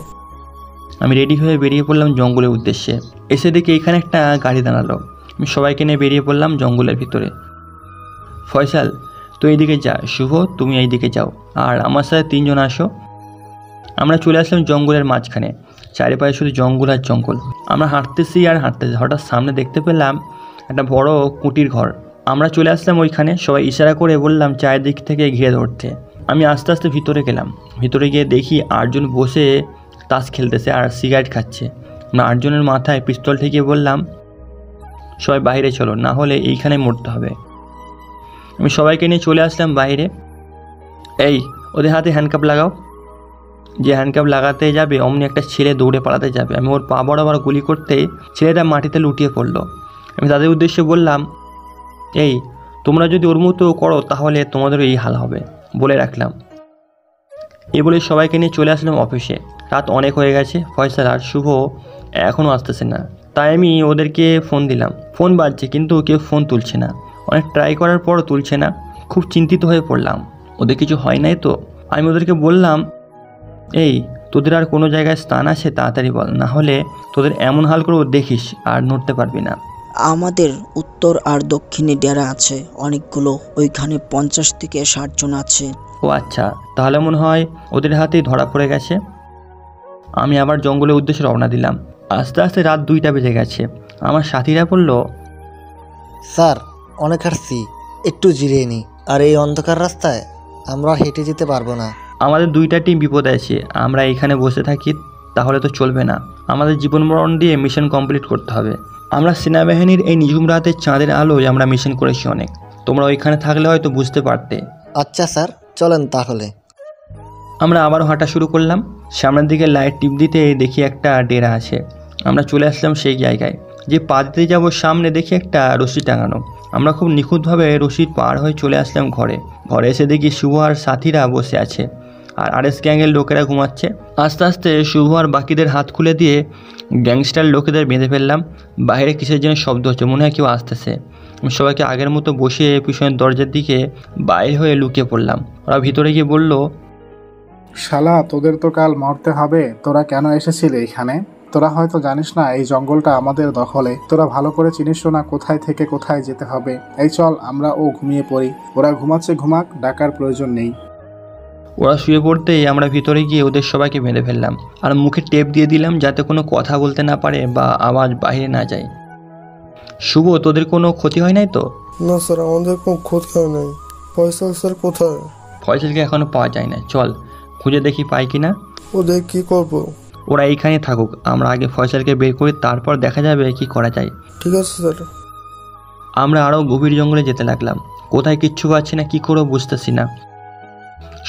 আমি রেডি হয়ে বেরিয়ে পড়লাম জঙ্গলের উদ্দেশ্যে। এসে দেখি এখানে একটা গাড়ি দাঁড়ালো। আমি সবাইকে নিয়ে বেরিয়ে পড়লাম জঙ্গলের ভিতরে। ফয়সাল, তুই এইদিকে যা, শুভ তুমি এইদিকে যাও, আর আমার সাথে 3 জন আসো। আমরা চলে আসলাম জঙ্গলের মাঝখানে। চারিপাশে শুধু জঙ্গল আর জঙ্গল। আমরা হাঁটতেছি আর হাঁটতেছি, হঠাৎ সামনে দেখতে পেলাম একটা বড় কুটির ঘর। আমরা চলে আসলাম ওইখানে। সবাই ইশারা করে বললাম চারিদিক থেকে ঘিরে ধরতে। আমি আস্তে আস্তে ভিতরে গেলাম। ভিতরে গিয়ে দেখি 8 জন বসে তাস খেলতেছে আর সিগারেট খাচ্ছে। আমরা 8 জনের মাথায় পিস্তল ঠেকিয়ে বললাম, সবাই বাইরে চলো, না হলে এইখানে মরতে হবে। আমি সবাইকে নিয়ে চলে আসলাম বাইরে। এই ওদের হাতে হ্যান্ডকাপ লাগাও। যে হ্যান্ডকাপ লাগাতে যাবে অমনি একটা ছেলে দৌড়ে পালাতে যাবে। আমি ওর পা বরাবর গুলি করতেই ছেলেটা মাটিতে লুটিয়ে পড়লো। আমি তাদের উদ্দেশ্যে বললাম, এই তোমরা যদি ওর মতো করো তাহলে তোমাদেরও এই হাল হবে, বলে রাখলাম। এই বলে সবাইকে নিয়ে চলে আসলাম অফিসে। রাত অনেক হয়ে গেছে। ফয়সাল আর শুভ এখনও আসতেছে না, তাই আমি ওদেরকে ফোন দিলাম। ফোন বাজছে কিন্তু কেউ ফোন তুলছে না। অনেক ট্রাই করার পরও তুলছে না। খুব চিন্তিত হয়ে পড়লাম, ওদের কিছু হয় নাই তো। আমি ওদেরকে বললাম, এই তোদের আর কোনো জায়গায় স্থান আছে তাড়াতাড়ি বল, না হলে তোদের এমন হাল করবো দেখিস আর নড়তে পারবি না। আমাদের উত্তর আর দক্ষিণে ডেরা আছে অনেকগুলো, ওইখানে 50 থেকে 60 জন আছে। ও আচ্ছা, তাহলে মনে হয় ওদের হাতেই ধরা পড়ে গেছে। আমি আবার জঙ্গলের উদ্দেশ্যে রওনা দিলাম। আস্তে আস্তে রাত 2টা বেজে গেছে। আমার সাথীরা বলল, স্যার অনেক হাঁটছি, একটু জিরিয়ে নিই, আর এই অন্ধকার রাস্তায় আমরা হেঁটে যেতে পারবো না। আমাদের 2টা টিম বিপদে আছে, আমরা এখানে বসে থাকি তাহলে তো চলবে না। আমাদের জীবন মরণ দিয়ে মিশন কমপ্লিট করতে হবে। আমরা সেনাবাহিনীর এই নিঝুম রাতের চাঁদের আলোয় আমরা মিশন করেছি অনেক। তোমরা ওইখানে থাকলে হয়তো বুঝতে পারতে। আচ্ছা স্যার, চলেন তাহলে। আমরা আবারও হাঁটা শুরু করলাম। সামনের দিকে লাইট টিপ দিতে দেখি একটা ডেরা আছে। আমরা চলে আসলাম সেই জায়গায়। যে পা দিতে যাবো সামনে দেখি একটা রশি টাঙানো। আমরা খুব নিখুঁতভাবে রশি পার হয়ে চলে আসলাম ঘরে। ঘরে এসে দেখি শুভ আর সাথীরা বসে আছে। আর আরএস গ্যাংয়ের লোকেরা ঘুমাচ্ছে। আস্তে আস্তে শুভ আর বাকিদের হাত খুলে দিয়ে গ্যাংস্টার লোকেদের বেঁধে ফেললাম। বাইরে কিসের জন্য শব্দ হচ্ছে, মনে হয় কেউ আসতেছে। সবাইকে আগের মতো বসিয়ে পিছনের দরজার দিকে বাইরে হয়ে লুকিয়ে পড়লাম। ওরা ভিতরে গিয়ে বলল, শালা তোদের তো কাল মরতে হবে, তোরা কেন এসেছিলি এখানে? তোরা হয়তো জানিস না এই জঙ্গলটা আমাদের দখলে, তোরা ভালো করে চিনিস না কোথায় থেকে কোথায় যেতে হবে। এই চল আমরা ঘুমিয়ে পড়ি, ওরা ঘুমাচ্ছে ঘুমাক, ডাকার প্রয়োজন নেই। ওরা শুয়ে পড়তেই আমরা ভিতরে গিয়ে ওদের সবাইকে বেঁধে ফেললাম আর মুখে টেপ দিয়ে দিলাম যাতে কোনো কথা বলতে না পারে বা আওয়াজ বাইরে না যায়। শুভ, তোদের কোনো ক্ষতি হয় নাই তো? না স্যার, আমাদের কোনো ক্ষতি হয় নাই। ফয়সাল স্যার কোথায়? ফয়সালকে এখনো পাওয়া যায় না, চল খুঁজে দেখি পাই কিনা। ওদের কি করবো? ওরা এইখানে থাকুক, আমরা আগে ফয়সালকে বের করি, তারপর দেখা যাবে কি করা যায়। ঠিক আছে স্যার। আমরা আরও গভীর জঙ্গলে যেতে লাগলাম। কোথায় কিচ্ছু পাচ্ছি না, কি করবো বুঝতেছি না।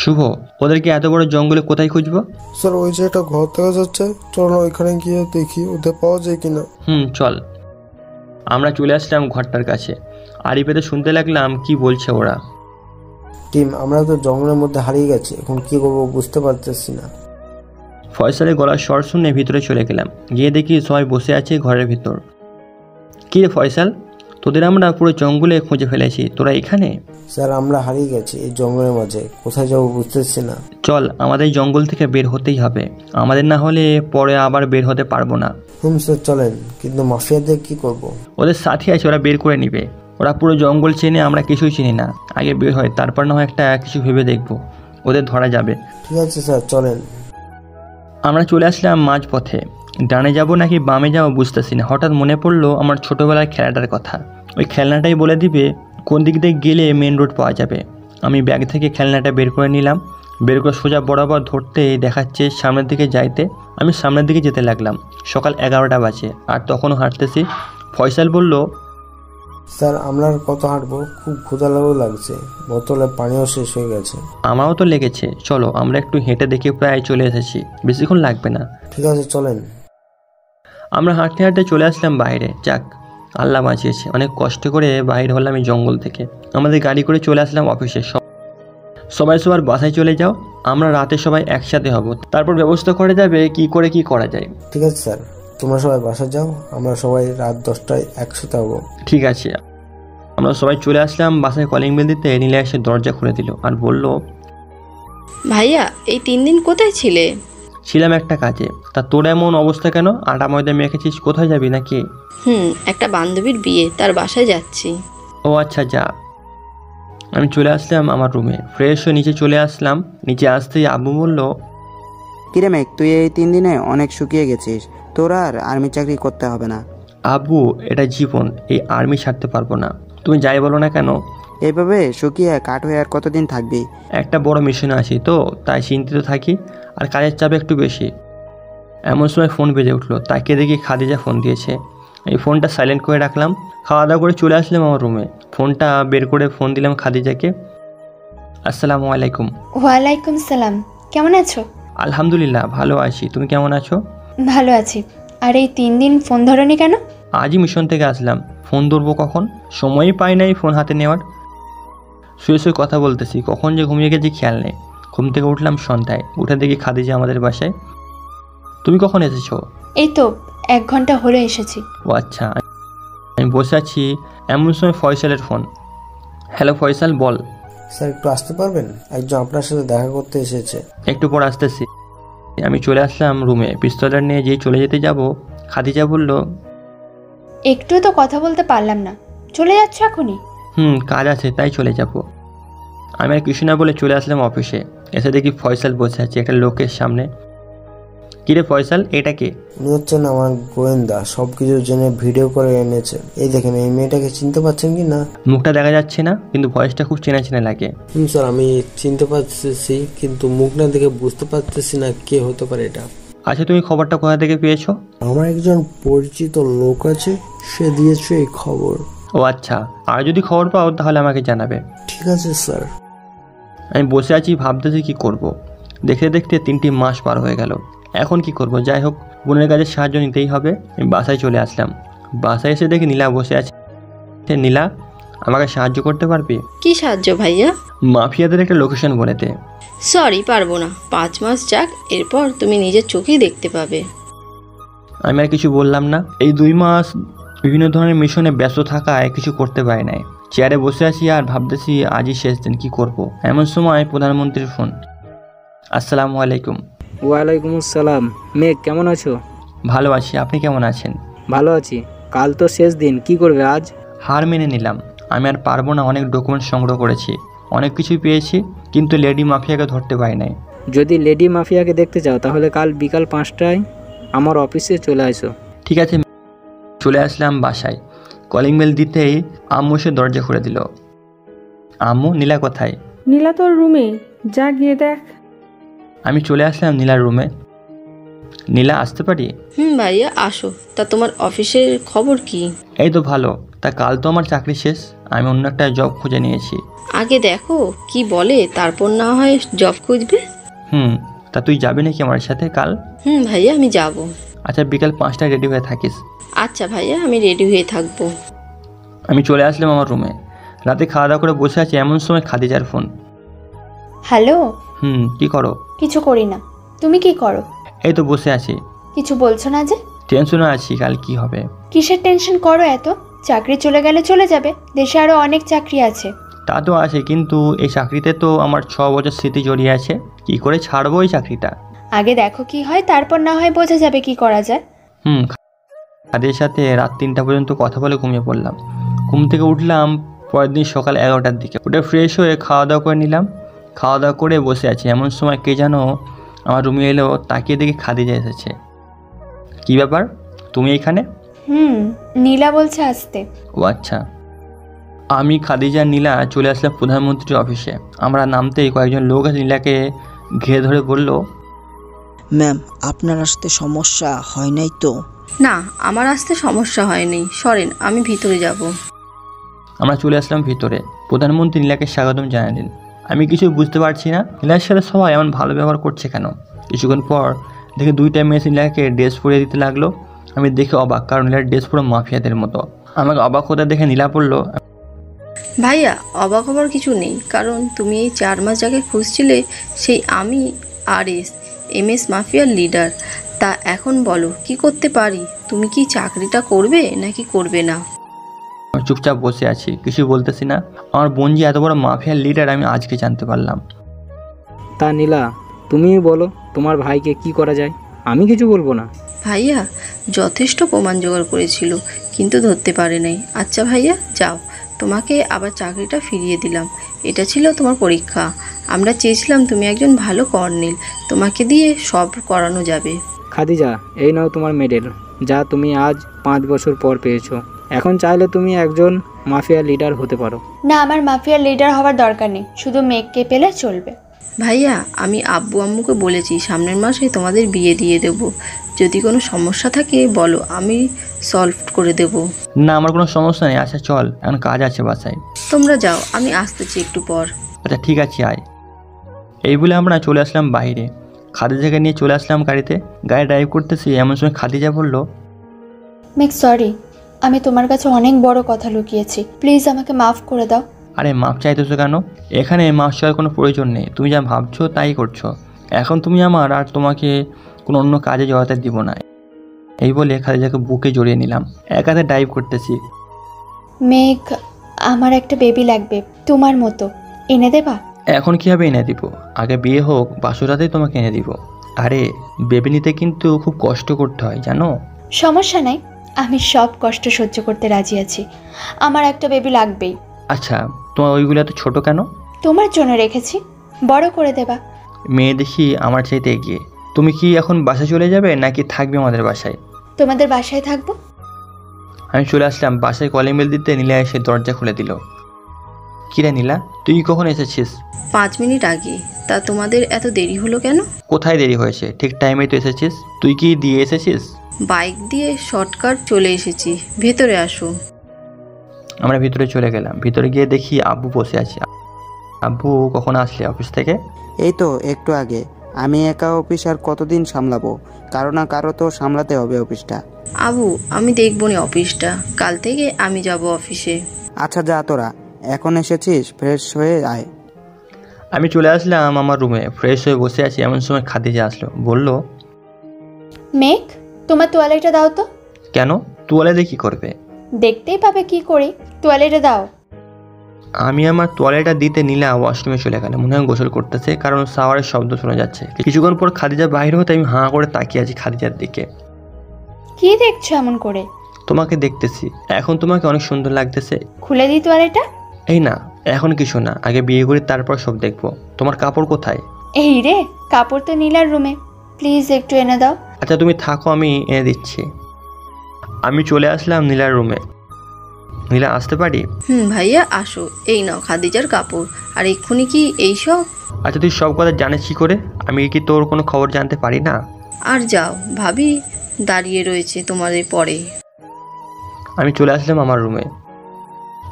শুভ, ওদেরকে এত বড় জঙ্গলে কোথায় খুঁজবো? স্যার ওই যে একটা ঘর দেখা যাচ্ছে, চলো ওইখানে গিয়ে দেখি ওদের পাওয়া যায় কিনা। চল। আমরা চলে আসলাম ঘরটার কাছে। আড়ি পেতে শুনতে লাগলাম কি বলছে ওরা। টিম, আমরা তো জঙ্গলের মধ্যে হারিয়ে গেছি, এখন কি করবো বুঝতে পারতেছি না। ফয়সালের গলার স্বর শুনে ভিতরে চলে গেলাম। গিয়ে দেখি সবাই বসে আছে ঘরের ভিতর। কি রে ফয়সাল, তোদের আমরা পুরো জঙ্গলে খুঁজে ফেলেছি, তোরা এখানে? স্যার আমরা হারিয়ে গেছি এই জঙ্গলের মাঝে, কোথায় যাবো বুঝতেছি না। চল, আমাদের জঙ্গল থেকে বের হতেই হবে, আমাদের না হলে পরে আবার বের হতে পারবো না। স্যার চলেন, কিন্তু মাফিয়াদের কি করব? ওদের সাথী আছে, ওরা বের করে নিবে। ওরা পুরো জঙ্গল চেনে, আমরা কিছুই চিনি না। আগে বের হয়, তারপর না হয় একটা কিছু ভেবে দেখবো, ওদের ধরা যাবে। ঠিক আছে স্যার চলেন। আমরা চলে আসলাম মাঝপথে। ডানে যাব নাকি বামে যাবো বুঝতেছি না। হঠাৎ মনে পড়লো আমার ছোটোবেলার খেলাটার কথা। ওই খেলনাটাই বলে দিবে কোন দিক দিয়ে গেলে মেন রোড পাওয়া যাবে। আমি ব্যাগ থেকে খেলনাটা বের করে নিলাম। বের করে সোজা বরাবর ধরতেই দেখাচ্ছে সামনের দিকে যাইতে। আমি সামনের দিকে যেতে লাগলাম। সকাল 11টা বাজে আর তখনও হাঁটতেছি। ফয়সাল বলল, স্যার আমরা কত হাঁটবো, খুব ক্ষুধা লাগছে, বোতলে পানিও শেষ হয়ে গেছে। আমারও তো লেগেছে, চলো আমরা একটু হেঁটে দেখে প্রায় চলে এসেছি, বেশিক্ষণ লাগবে না। ঠিক আছে চলেন। আমরা হাঁটতে হাঁটতে চলে আসলাম বাইরে। যাক, আল্লাহ বাঁচিয়েছে, অনেক কষ্ট করে বাইরে হলাম এই জঙ্গল থেকে। আমাদের গাড়ি করে চলে আসলাম অফিসে। সবাই সবার বাসায় চলে যাও, আমরা রাতে সবাই একসাথে হব, তারপর ব্যবস্থা করা যাবে কি করে কি করা যায়। ঠিক আছে স্যার, তোমরা সবাই বাসা যাও, আমরা সবাই রাত 10টায় একসাথে হবো। ঠিক আছে। আমরা সবাই চলে আসলাম বাসায়। কলিং বেল দিতে নীলা এসে দরজা খুলে দিল আর বলল, ভাইয়া এই 3 দিন কোথায় ছিলে? ছিলাম একটা কাজে। তা তোর এমন অবস্থা কেন? আটা ময়দা মেখেছিস, কোথায় যাবি নাকি? একটা বান্ধবীর বিয়ে, তার বাসায় যাচ্ছি। ও আচ্ছা, যা। আমি চলে আসলাম আমার রুমে, ফ্রেশ হয়ে নিচে চলে আসলাম। নিচে আসতেই আব্বু বলল, কিরে মেঘ, তুই এই 3 দিনে অনেক শুকিয়ে গেছিস, তোর আর আর্মি চাকরি করতে হবে না। আব্বু, এটা জীবন, এই আর্মি ছাড়তে পারবো না। তুমি যাই বলো না কেন। এইভাবে শুকিয়ে কাঠ হয়ে আর কতদিন থাকবি? একটা বড় মিশনে আছি তো, তাই চিন্তিত থাকি আর কাজের চাপ একটু বেশি। এমন সময় ফোন বেজে উঠলো। তাকে দেখি খাদিজা ফোন দিয়েছে। এই ফোনটা সাইলেন্ট করে রাখলাম। খাওয়া দাওয়া করে চলে আসলাম আমার রুমে। ফোনটা বের করে ফোন দিলাম খাদিজাকে। আসসালামু আলাইকুম। ওয়ালাইকুম সালাম, কেমন আছো? আলহামদুলিল্লাহ, ভালো আছি। তুমি কেমন আছো? ভালো আছি। আর এই 3 দিন ফোন ধরনি কেন? আজই মিশন থেকে আসলাম, ফোন ধরবো কখন? সময়ই পাই নাই ফোন হাতে নেওয়ার। শুয়ে শুয়ে কথা বলতেছি, কখন যে ঘুমিয়ে গেছি খেয়াল নেই। ঘুম থেকে উঠলাম সন্ধ্যায়, উঠে দেখি খাদিজা আমাদের বাসায়। তুমি কখন এসেছো? এই তো 1 ঘন্টা হলো এসেছি। ও আচ্ছা। আমি বসে আছি, এমন সময় ফয়সালের ফোন। হ্যালো ফয়সাল, বল। স্যার একটু আসতে পারবেন? একজন আপনার সাথে দেখা করতে এসেছে। একটু পর আসতেছি। আমি চলে আসলাম রুমে। পিস্তলটা নিয়ে যেই চলে যেতে যাব, খাদিজা বলল, একটু তো কথা বলতে পারলাম না, চলে যাচ্ছ এখনই? কাজ আছে তাই চলে যাব। আমি আর কিছু না বলে চলে আসলাম অফিসে। এসে দেখি ফয়সাল বসে আছে একটা লোকের সামনে। কিরে ফয়সাল, এটা কে? উনি হচ্ছেন আমার গোয়েন্দা, সবকিছু জেনে ভিডিও করে এনেছে। এই দেখেন, এই মেয়েটাকে চিনতে পারছেন কি না? মুখটা দেখা যাচ্ছে না, কিন্তু ভয়েসটা খুব চেনা চেনা লাগে। স্যার আমি চিনতে পারতেছি, কিন্তু মুখ না দেখে বুঝতে পারতেছি না কে হতে পারে এটা। আচ্ছা, তুমি খবরটা কোথা থেকে পেয়েছো? আমার একজন পরিচিত লোক আছে, সে দিয়েছে এই খবর। ও আচ্ছা, আর যদি খবর পাও তাহলে আমাকে জানাবে। ঠিক আছে স্যার। আমি বসে আছি, ভাবতেছি কি করব। দেখতে দেখতে 3টি মাস পার হয়ে গেল। এখন কি করব? যাই হোক, বোনের কাজে সাহায্য নিতেই হবে। আমি বাসায় চলে আসলাম। বাসায় এসে দেখি নীলা বসে আছে। নীলা, আমাকে সাহায্য করতে পারবি? কি সাহায্য ভাইয়া? মাফিয়াদের একটা লোকেশন বলে দে। সরি, পারবো না। 5 মাস যাক, এরপর তুমি নিজের চোখেই দেখতে পাবে। আমি আর কিছু বললাম না। এই 2 মাস বিভিন্ন ধরনের মিশনে ব্যস্ত থাকায় কিছু করতে পারি নাই। চেয়ারে বসে আছি আর ভাবতেছি আজই শেষ দিন, কি করব। এমন সময় প্রধানমন্ত্রীর ফোন। আসসালামু আলাইকুম। ওয়ালাইকুম আসসালাম। মেঘ কেমন আছো? ভালো আছি, আপনি কেমন আছেন? ভালো আছি। কাল তো শেষ দিন, কি করবে আজ? হার মেনে নিলাম, আমি আর পারবো না। অনেক ডকুমেন্ট সংগ্রহ করেছি, অনেক কিছুই পেয়েছি, কিন্তু লেডি মাফিয়াকে ধরতে পারি নাই। যদি লেডি মাফিয়াকে দেখতে চাও তাহলে কাল বিকাল 5টায় আমার অফিসে চলে আসো। ঠিক আছে। চলে আসলাম বাসায়। কলিং বেল দিতেই আম্মু এসে দরজা খুলে দিল। আম্মু, নীলা কোথায়? নীলা তোর রুমে, যা গিয়ে দেখ। আমি চলে আসলাম নীলার রুমে। নীলা, আসতে পারি? ভাইয়া আসো। তা তোমার অফিসের খবর কি? এই তো ভালো। তা কাল তো আমার চাকরি শেষ, আমি অন্য একটা জব খুঁজে নিয়েছি। আগে দেখো কি বলে, তারপর না হয় জব খুঁজবে। তা তুই যাবি নাকি আমার সাথে কাল? ভাইয়া আমি যাব। আচ্ছা, বিকাল 5টায় রেডি হয়ে থাকিস। আচ্ছা ভাইয়া, আমি রেডি হয়ে থাকবো। আমি চলে আসলাম আমার রুমে। রাতে খাওয়া দাওয়া করে বসে আছি, এমন সময় খাদিজার ফোন। হ্যালো। কি করো? কিছু করি না। তুমি কি করো? এই তো বসে আছি। কিছু বলছো না যে? টেনশনে আছি, কাল কি হবে। কিসের টেনশন করো এত? চাকরি চলে গেলে চলে যাবে, দেশে আরো অনেক চাকরি আছে। তা তো আছে, কিন্তু এই চাকরিতে তো আমার 6 বছর স্মৃতি জড়িয়ে আছে। কি করে ছাড়বো এই চাকরিটা? আগে দেখো কি হয়, তারপর না হয় বোঝা যাবে কি করা যায়। খাদিজার সাথে রাত 3টা পর্যন্ত কথা বলে ঘুমিয়ে পড়লাম। ঘুম থেকে উঠলাম পরের দিন সকাল 11টার দিকে। উঠে ফ্রেশ হয়ে খাওয়া দাওয়া করে নিলাম। খাওয়া দাওয়া করে বসে আছি, এমন সময় কে যেন আমার রুমে এলো। তাকিয়ে দেখি খাদিজা এসেছে। কি ব্যাপার, তুমি এইখানে? নীলা বলছে আসতে। ও আচ্ছা। আমি, খাদিজা, নীলা চলে আসলাম প্রধানমন্ত্রীর অফিসে। আমরা নামতেই কয়েকজন লোক নীলাকে ঘিরে ধরে বলল, ম্যাম, আপনার আসতে সমস্যা হয় নাই তো? না, আমার আসতে সমস্যা হয়নি, সরেন, আমি ভিতরে যাব। আমরা চলে আসলাম ভিতরে। প্রধানমন্ত্রী নীলাকে স্বাগতম জানালেন। আমি কিছু বুঝতে পারছি না, নীলার সাথে সবাই এমন ভালো ব্যবহার করছে কেন। কিছুক্ষণ পর দেখে 2টা মেয়ে নীলাকে ড্রেস পরিয়ে দিতে লাগলো। আমি দেখে অবাক, কারণ নীলার ড্রেস পুরো মাফিয়াদের মতো। আমাকে অবাক হতে দেখে নীলা বলল, ভাইয়া অবাক হবার কিছু নেই, কারণ তুমি এই 4 মাস যাকে খুঁজছিলে সেই আমি MS মাফিয়ার লিডার। তা এখন বলো কি করতে পারি? তুমি কি চাকরিটা করবে নাকি করবে না? আমি চুপচাপ বসে আছি, কিছু বলতেছি না। আমার বোন যে এত বড় মাফিয়ার লিডার আমি আজকে জানতে পারলাম। তা নীলা, তুমিই বলো তোমার ভাইকে কি করা যায়, আমি কিছু বলবো না। ভাইয়া যথেষ্ট প্রমাণ জোগাড় করেছিল, কিন্তু ধরতে পারে নাই। আচ্ছা ভাইয়া যাও, তোমাকে আবার চাকরিটা ফিরিয়ে দিলাম। এটা ছিল তোমার পরীক্ষা। আমরা চেয়েছিলাম তুমি একজন ভালো কর্নেল, তোমাকে দিয়ে সব করানো যাবে। খাদিজা, এই নাও তোমার মেডেল, যা তুমি আজ 5 বছর পর পেয়েছো। এখন চাইলে তুমি একজন মাফিয়া লিডার হতে পারো। না, আমার মাফিয়া লিডার হওয়ার দরকার নেই, শুধু মেঘকে পেলে চলবে। ভাইয়া আমি আব্বু আম্মুকে বলেছি সামনের মাসে তোমাদের বিয়ে দিয়ে দেব। যদি কোনো সমস্যা থাকে বলো, আমি সলভ করে দেব। না, আমার কোনো সমস্যা নেই। আচ্ছা চল, এখন কাজ আছে বাসায়। তোমরা যাও, আমি আসতেছি একটু পর। আচ্ছা ঠিক আছে, আয়। এই বলে আমরা চলে আসলাম বাইরে। খাদিজাকে নিয়ে চলে আসলাম গাড়িতে। গাড়ি ড্রাইভ করতেছি, এমন সময় খাদিজা বলল, মেঘ সরি, আমি তোমার কাছে অনেক বড় কথা লুকিয়েছি, প্লিজ আমাকে মাফ করে দাও। আরে মাফ চাইতেছো কেন? এখানে মাফ চাওয়ার কোনো প্রয়োজন নেই। তুমি যা ভাবছো তাই করছো। এখন তুমি আমার আর তোমাকে কোনো অন্য কাজে জড়াতে দিব না। এই বলে খাদিজাকে বুকে জড়িয়ে নিলাম। এক হাতে ড্রাইভ করতেছি। মেঘ, আমার একটা বেবি লাগবে তোমার মতো, এনে দেবা? এখন কীভাবে এনে দিব? আগে বিয়ে হোক, বাসুরাতেই তোমাকে এনে দিব। আরে বেবি নিতে কিন্তু খুব কষ্ট করতে হয় জানো। সমস্যা নাই, আমি সব কষ্ট সহ্য করতে রাজি আছি। আমার একটা বেবি লাগবেই। আচ্ছা, তোমার ওইগুলো এত ছোট কেন? তোমার জন্য রেখেছি, বড় করে দেবা। মেয়ে দেখি আমার চাইতে এগিয়ে। তুমি কি এখন বাসায় চলে যাবে নাকি থাকবে আমাদের বাসায়? তোমাদের বাসায় থাকবো। আমি চলে আসলাম বাসায়। কলিং বেল দিতে নীলা এসে দরজা খুলে দিল। কিরে নীলা, তুই কখন এসেছিস? 5 মিনিট আগে। তা তোমাদের এত দেরি হলো কেন? কোথায় দেরি হয়েছে, ঠিক টাইমেই তো এসেছিস। তুই কি দিয়ে এসেছিস? বাইক দিয়ে শর্টকাট চলে এসেছি, ভেতরে আসো। আমরা ভিতরে চলে গেলাম। ভিতরে গিয়ে দেখি আব্বু বসে আছে। আব্বু কখন আসলে অফিস থেকে? এই তো একটু আগে। আমি একা অফিস আর কতদিন সামলাবো? কারো না কারো তো সামলাতে হবে অফিসটা। আবু, আমি দেখবো না অফিসটা, কাল থেকে আমি যাব অফিসে। আচ্ছা যা তোরা, এখন এসেছিস ফ্রেশ হয়ে আয়। আমি চলে আসলাম আমার রুমে, ফ্রেশ হয়ে বসে আছি। এমন সময় খাদিজা আসলো, বলল, মেঘ, তোমার তোয়ালেটা দাও তো। কেন? তোয়ালেতে কি করবে? দেখতেই পাবে কি করি, তোয়ালেটা দাও। আমি আমার তোয়ালেটা দিতে নীলা ওয়াশরুমে চলে গেল, মনে হয় গোসল করতেছে, কারণ শাওয়ারের শব্দ শোনা যাচ্ছে। কিছুক্ষণ পর খাদিজা বাইরে হতে আমি হাঁ করে তাকিয়ে আছি খাদিজার দিকে। কি দেখছো এমন করে? তোমাকে দেখতেছি, এখন তোমাকে অনেক সুন্দর লাগতেছে। খুলে দিই তোয়ালেটা। এই না, এখন কিছু না, আগে বিয়ে করি তারপর সব দেখবো। তোমার কাপড় কোথায়? এই রে, কাপড় তো নীলার রুমে, প্লিজ একটু এনে দাও। আচ্ছা তুমি থাকো, আমি এনে দিচ্ছি। আমি চলে আসলাম নীলার রুমে। নীলা, আসতে পারি? ভাইয়া আসো, এই নাও খাদিজার কাপড়। আর এক্ষুনি কি এইসব? আচ্ছা তুই সব কথা জানিস কি করে? আমি কি তোর কোনো খবর জানতে পারি না? আর যাও, ভাবি দাঁড়িয়ে রয়েছে তোমাদের পরে। আমি চলে আসলাম আমার রুমে।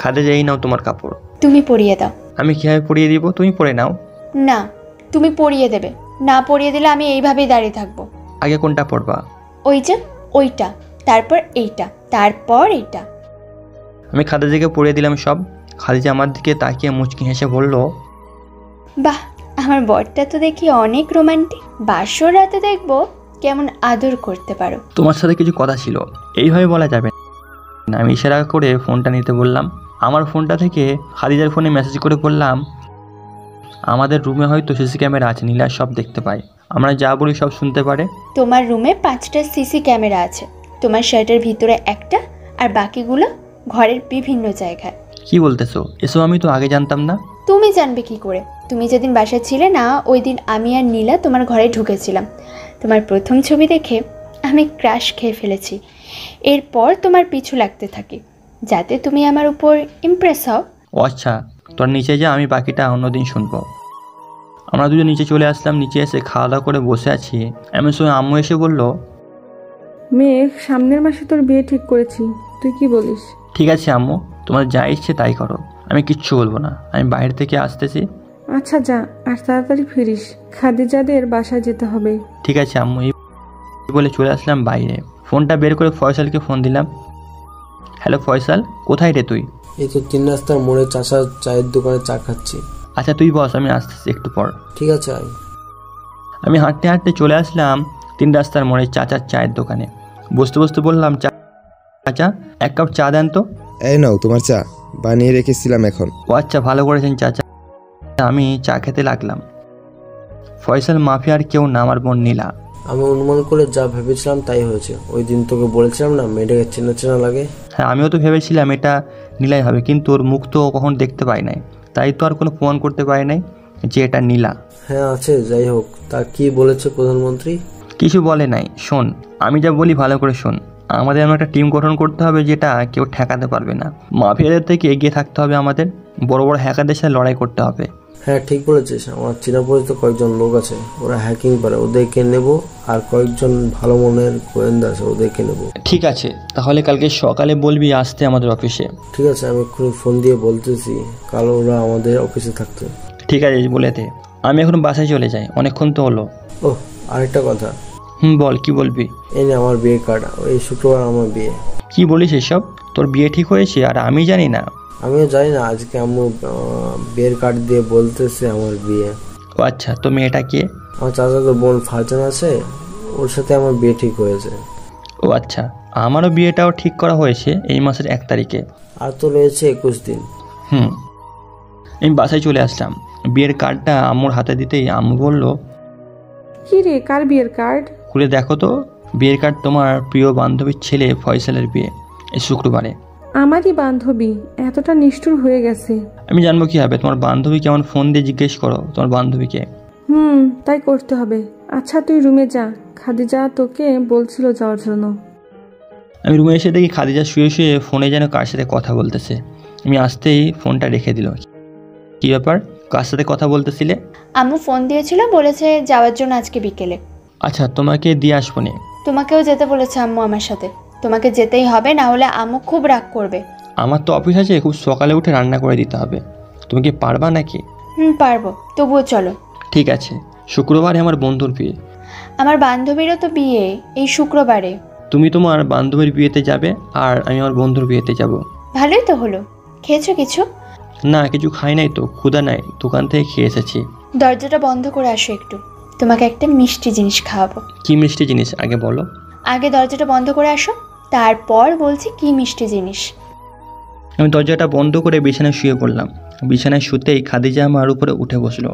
খাদিজা, এই নাও তোমার কাপড়। তুমি পরিয়ে দাও। আমি কিভাবে পরিয়ে দিব? তুমি পরে নাও। না, তুমি পরিয়ে দেবে। না পরিয়ে দিলে আমি এইভাবেই দাঁড়িয়ে থাকবো। আগে কোনটা পরবা? ওই যে ওইটা, তারপর এইটা, তারপর এইটা। আমি খাদিজাকে পরিয়ে দিলাম সব। খাদিজা আমার দিকে তাকিয়ে মুচকি হেসে বলল, বাহ, আমার বরটা তো দেখি অনেক রোমান্টিক। বাসর রাতে দেখবো কেমন আদর করতে পারো। তোমার সাথে কিছু কথা ছিল। এইভাবে বলা যাবে না। আমি ইশারা করে ফোনটা নিতে বললাম। আমার ফোনটা থেকে খাদিজার ফোনে মেসেজ করে বললাম, আমাদের রুমে হয়তো সিসি ক্যামেরা আছে, নীলা সব দেখতে পায়, আমরা যা বলি সব শুনতে পারে। তোমার রুমে 5টা সিসি ক্যামেরা আছে, তোমার শার্টের ভিতরে একটা, আর বাকিগুলো ঘরের বিভিন্ন জায়গায়। কি বলতেছো? এসব আমি তো আগে জানতাম না। তুমি জানবে কি করে? তুমি যেদিন বাসায় ছিলে না, ওই দিন আমি আর নীলা তোমার ঘরে ঢুকেছিলাম। তোমার প্রথম ছবি দেখে আমি ক্রাশ খেয়ে ফেলেছি। এরপর তোমার পিছু লাগতে থাকি, যাতে তুমি আমার উপর ইমপ্রেস হও। ও আচ্ছা, তোর নিচে যা, আমি বাকিটা অন্যদিন শুনবো। আমরা দুজন নিচে চলে আসলাম। নিচে এসে খাওয়া দাওয়া করে বসে আছি। এমন সময় আম্মু এসে বলল, মেঘ, সামনের মাসে তোর বিয়ে ঠিক করেছি, তুই কি বলিস? ঠিক আছে আম্মু, তোমার যা ইচ্ছে তাই করো, আমি কিচ্ছু বলবো না। আমি বাইরে থেকে আসতেছি। আচ্ছা যা, আর তাড়াতাড়ি ফিরিস, খাদিজাদের বাসায় যেতে হবে। ঠিক আছে আম্মু, এই বলে চলে আসলাম বাইরে। ফোনটা বের করে ফয়সালকে ফোন দিলাম। হ্যালো ফয়সাল, কোথায় রে তুই? এই তো 3 রাস্তার মোড়ে চাচার চায়ের দোকানে চা খাচ্ছি। আচ্ছা তুই বস, আমি আসতেছি একটু পর। ঠিক আছে আয়। আমি হাঁটতে হাঁটতে চলে আসলাম 3 রাস্তার মোড়ে চাচার চায়ের দোকানে। বসতে বসতে বললাম, চাচা 1 কাপ চা দেন তো। এই নাও তোমার চা, বানিয়ে রেখেছিলাম এখন। ও আচ্ছা, ভালো করেছেন চাচা। আমি চা খেতে লাগলাম। ফয়সাল মাফিয়ার কেউ না, আমার বোন নীলা। আমি অনুমান করে যা ভেবেছিলাম তাই হয়েছে। ওই দিন তোকে বলেছিলাম না মেয়েটাকে চেনা চেনা লাগে। হ্যাঁ, আমিও তো ভেবেছিলাম এটা নীলাই হবে, কিন্তু ওর মুখ তো কখন দেখতে পাই নাই, তাই তো আর কোনো প্রমাণ করতে পারি নাই যে এটা নীলা। হ্যাঁ আছে, যাই হোক। তা কি বলেছে প্রধানমন্ত্রী? কিছু বলে নাই। শোন, আমি যা বলি ভালো করে শোন। আমাদের এমন একটা টিম গঠন করতে হবে যেটা কেউ ঠেকাতে পারবে না। মাফিয়াদের থেকে এগিয়ে থাকতে হবে আমাদের। বড় বড় হ্যাকারদের সাথে লড়াই করতে হবে। হ্যাঁ ঠিক বলেছিস। আমার চেনা পরিচিত কয়েকজন লোক আছে, ওরা হ্যাকিং করে, ওদেরকে নেব। আর কয়েকজন ভালো মনের গোয়েন্দা আছে, ওদেরকে নেব। ঠিক আছে, তাহলে কালকে সকালে বলবি আসতে আমাদের অফিসে। ঠিক আছে, আমি এক্ষুনি ফোন দিয়ে বলতেছি, কাল ওরা আমাদের অফিসে থাকতে। ঠিক আছে, বলে দে। আমি এখন বাসায় চলে যাই, অনেকক্ষণ তো হলো। ও আরেকটা কথা। বল, কি বলবি? এই নে আমার বিয়ে কার্ড, এই শুক্রবার আমার বিয়ে। কি বলিস এসব? তোর বিয়ে ঠিক হয়েছে আর আমি জানি না? আমিও জানি না, আজকে আম্মু বিয়ের কার্ড দিয়ে বলতেছে আমার বিয়ে। ও আচ্ছা, তো মেয়েটা কে? আমার চাচাতো বোন ফারজান আছে, ওর সাথে আমার বিয়ে ঠিক হয়েছে। ও আচ্ছা, আমারও বিয়েটাও ঠিক করা হয়েছে এই মাসের 1 তারিখে। আর তো রয়েছে 21 দিন। আমি বাসায় চলে আসলাম। বিয়ের কার্ডটা আম্মুর হাতে দিতেই আম্মু বলল, কি রে, কার বিয়ের কার্ড? খুলে দেখো তো। বিয়ের কার্ড তোমার প্রিয় বান্ধবীর ছেলে ফয়সালের বিয়ে এই শুক্রবারে। আমারই বান্ধবী এতটা নিষ্ঠুর হয়ে গেছে? আমি জানবো কি হবে? তোমার বান্ধবী কেমন, ফোন দিয়ে জিজ্ঞেস করো তোমার বান্ধবীকে। তাই করতে হবে। আচ্ছা তুই রুমে যা, খাদিজা তোকে বলছিল যাওয়ার জন্য। আমি রুমে এসে দেখি খাদিজা শুয়ে শুয়ে ফোনে যেন কার সাথে কথা বলতেছে। আমি আসতেই ফোনটা রেখে দিল। কি ব্যাপার, কার সাথে কথা বলতেছিলে? আম্মু ফোন দিয়েছিল, বলেছে যাওয়ার জন্য আজকে বিকেলে। আচ্ছা, তোমাকে দিয়ে আসবো নি? তোমাকেও যেতে বলেছে আম্মু আমার সাথে। তোমাকে যেতেই হবে, না হলে আম্মু খুব রাগ করবে। আমার তো অফিস আছে, খুব সকালে উঠে রান্না করে দিতে হবে। তুমি কি পারবা নাকি? পারবো, তবুও চলো। ঠিক আছে, শুক্রবারে আমার বন্ধুর বিয়ে। আমার বান্ধবীরও তো বিয়ে এই শুক্রবারে। তুমি তোমার বান্ধবীর বিয়েতে যাবে আর আমি আমার বন্ধুর বিয়েতে যাব। ভালোই তো হলো, খেয়েছো কিছু? না, কিছু খাই নাই তো, ক্ষুধা নাই, দোকান থেকে খেয়ে এসেছি। দরজাটা বন্ধ করে আসো একটু, তোমাকে একটা মিষ্টি জিনিস খাওয়াবো। কি মিষ্টি জিনিস আগে বলো। আগে দরজাটা বন্ধ করে আসো, তারপর বলছি কি মিষ্টি জিনিস। আমি দরজাটা বন্ধ করে বিছানায় শুয়ে পড়লাম। বিছানায় শুতেই খাদিজা আমার উপরে উঠে বসলো।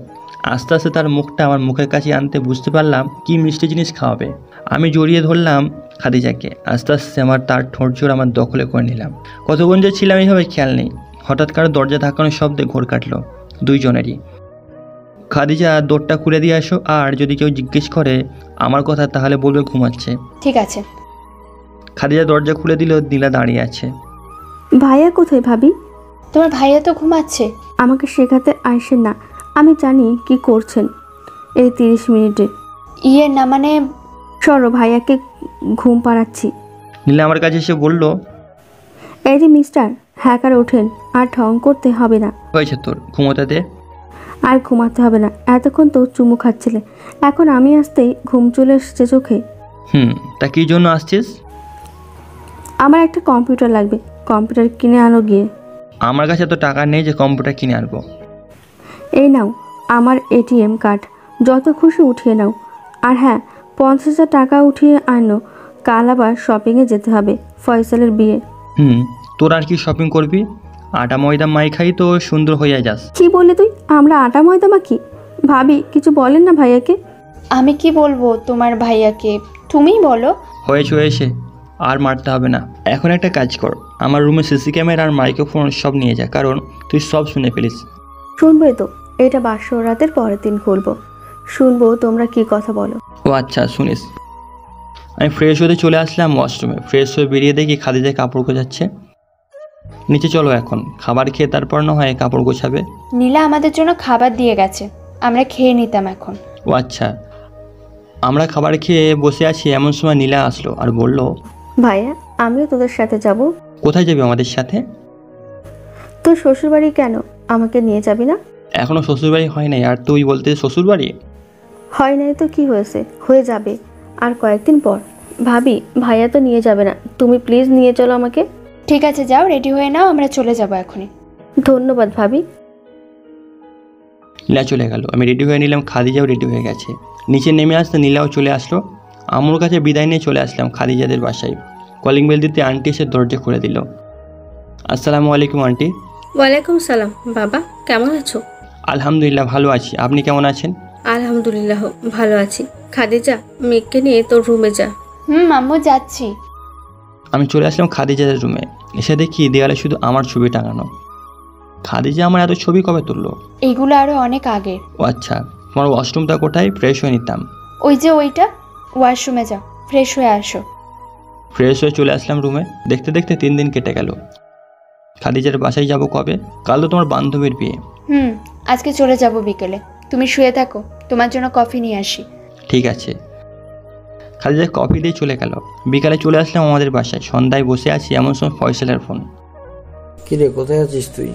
আস্তে আস্তে তার মুখটা আমার মুখের কাছে আনতে বুঝতে পারলাম কি মিষ্টি জিনিস খাওয়াবে। আমি জড়িয়ে ধরলাম খাদিজাকে। আস্তে আস্তে আমার তার ঠোঁট জোর আমার দখলে করে নিলাম। কতক্ষণ যে ছিলাম এইভাবে খেয়াল নেই। হঠাৎ কারো দরজা ধাক্কানোর শব্দে ঘোর কাটলো দুইজনেরই। খাদিজা দরটা খুলে দিয়ে আসো, আর যদি কেউ জিজ্ঞেস করে আমার কথা তাহলে বলবে ঘুমাচ্ছে। ঠিক আছে। খাদিজা দরজা খুলে দিল। নীলা দাঁড়িয়ে আছে। ভাইয়া কোথায় ভাবি? তোমার ভাইয়া তো ঘুমাচ্ছে। আমাকে শেখাতে আসেন না, আমি জানি কি করছেন এই 30 মিনিটে। ইয়ে না মানে সরো, ভাইয়াকে ঘুম পাড়াচ্ছি। নীলা আমার কাছে এসে বলল, এই যে মিস্টার, হ্যাকার ওঠেন, আর ঢং করতে হবে না। হয়েছে তোর, ঘুমোতে দে। আর ঘুমাতে হবে না, এতক্ষণ তো চুমু খাচ্ছিলে, এখন আমি আসতেই ঘুম চলে এসেছে চোখে। তা কি জন্য আসছিস? আমার একটা কম্পিউটার লাগবে, কম্পিউটার কিনে আনো গিয়ে। আমার কাছে তো টাকা নেই যে কম্পিউটার কিনে আনবো। এই নাও আমার এটিএম কার্ড, যত খুশি উঠিয়ে নাও। আর হ্যাঁ, 50,000 টাকা উঠিয়ে আনো, কাল আবার শপিংয়ে যেতে হবে, ফয়সালের বিয়ে। তোর আর কি শপিং করবি? আটা ময়দা মাই খাই তো সুন্দর হয়ে যাস। কি বললি তুই? আমরা আটা ময়দা মাখি? ভাবি কিছু বলেন না ভাইয়াকে। আমি কি বলবো তোমার ভাইয়াকে, তুমিই বলো। হয়েছে, আর মারতে হবে না। এখন একটা কাজ কর, আমার রুমে সিসি ক্যামেরা আর মাইক্রোফোন সব নিয়ে যা, কারণ তুই সব শুনে ফেলিস। শুনবে তো, এটা বাসর রাতের পরের দিন খুলবো, শুনবো তোমরা কি কথা বলো। ও আচ্ছা, শুনিস। আমি ফ্রেশ হতে চলে আসলাম ওয়াশরুমে। ফ্রেশ হয়ে বেরিয়ে দেখি খাদিজা কাপড় গোছাচ্ছে। নিচে চলো, এখন খাবার খেয়ে তারপর না হয় কাপড় গোছাবে। নীলা আমাদের জন্য খাবার দিয়ে গেছে, আমরা খেয়ে নিতাম এখন। ও আচ্ছা। আমরা খাবার খেয়ে বসে আছি, এমন সময় নীলা আসলো আর বলল, ভাইয়া আমিও তোদের সাথে যাব। কোথায় যাবি আমাদের সাথে? তোর শ্বশুরবাড়ি কেন, আমাকে নিয়ে যাবি না? এখনো শ্বশুরবাড়ি হয় নাই আর তুই বলতে শ্বশুরবাড়ি? হয় নাই তো কি হয়েছে, হয়ে যাবে আর কয়েকদিন পর। ভাবি ভাইয়া তো নিয়ে যাবে না, তুমি প্লিজ নিয়ে চলো আমাকে। ঠিক আছে, যাও রেডি হয়ে নাও, আমরা চলে যাবো এখনই। ধন্যবাদ ভাবি। নীলা চলে গেল। আমি রেডি হয়ে নিলাম, খাদিজাও রেডি হয়ে গেছে। নিচে নেমে আসতে নীলাও চলে আসলো। আমার কাছে বিদায় নিয়ে চলে আসলাম খাদিজাদের বাসায়। কলিং বেল দিতে আন্টি এসে দরজা খুলে দিল। আসসালামু আলাইকুম আন্টি। ওয়ালাইকুম সালাম। বাবা কেমন আছো? আলহামদুলিল্লাহ ভালো আছি, আপনি কেমন আছেন? আলহামদুলিল্লাহ ভালো আছি। খাদিজা, মেঘকে নিয়ে তোর রুমে যা। আম্মু যাচ্ছি। আমি চলে আসলাম খাদিজাদের রুমে। এসে দেখি দেওয়ালে শুধু আমার ছবি টাঙানো। খাদিজা আমার এত ছবি কবে তুললো? এইগুলো আরো অনেক আগে। ও আচ্ছা, তোমার ওয়াশরুমটা কোথায়? ফ্রেশ হয়ে নিতাম। ওই যে ওইটা, ওয়াশরুমে যাও, ফ্রেশ হয়ে আসো। ফ্রেশ হয়ে চলে আসলাম রুমে। দেখতে দেখতে 3 দিন কেটে গেল। খাদিজার বাসায় যাব কবে? কাল তো তোমার বান্ধবীর বিয়ে। আজকে চলে যাব বিকেলে, তুমি শুয়ে থাকো, তোমার জন্য কফি নিয়ে আসি। ঠিক আছে। খাদিজা কফি দিয়ে চলে গেল। বিকালে চলে আসলাম আমাদের বাসায়। সন্ধ্যায় বসে আছি, এমন সময় ফয়সালের ফোন। কিরে কোথায় আছিস তুই?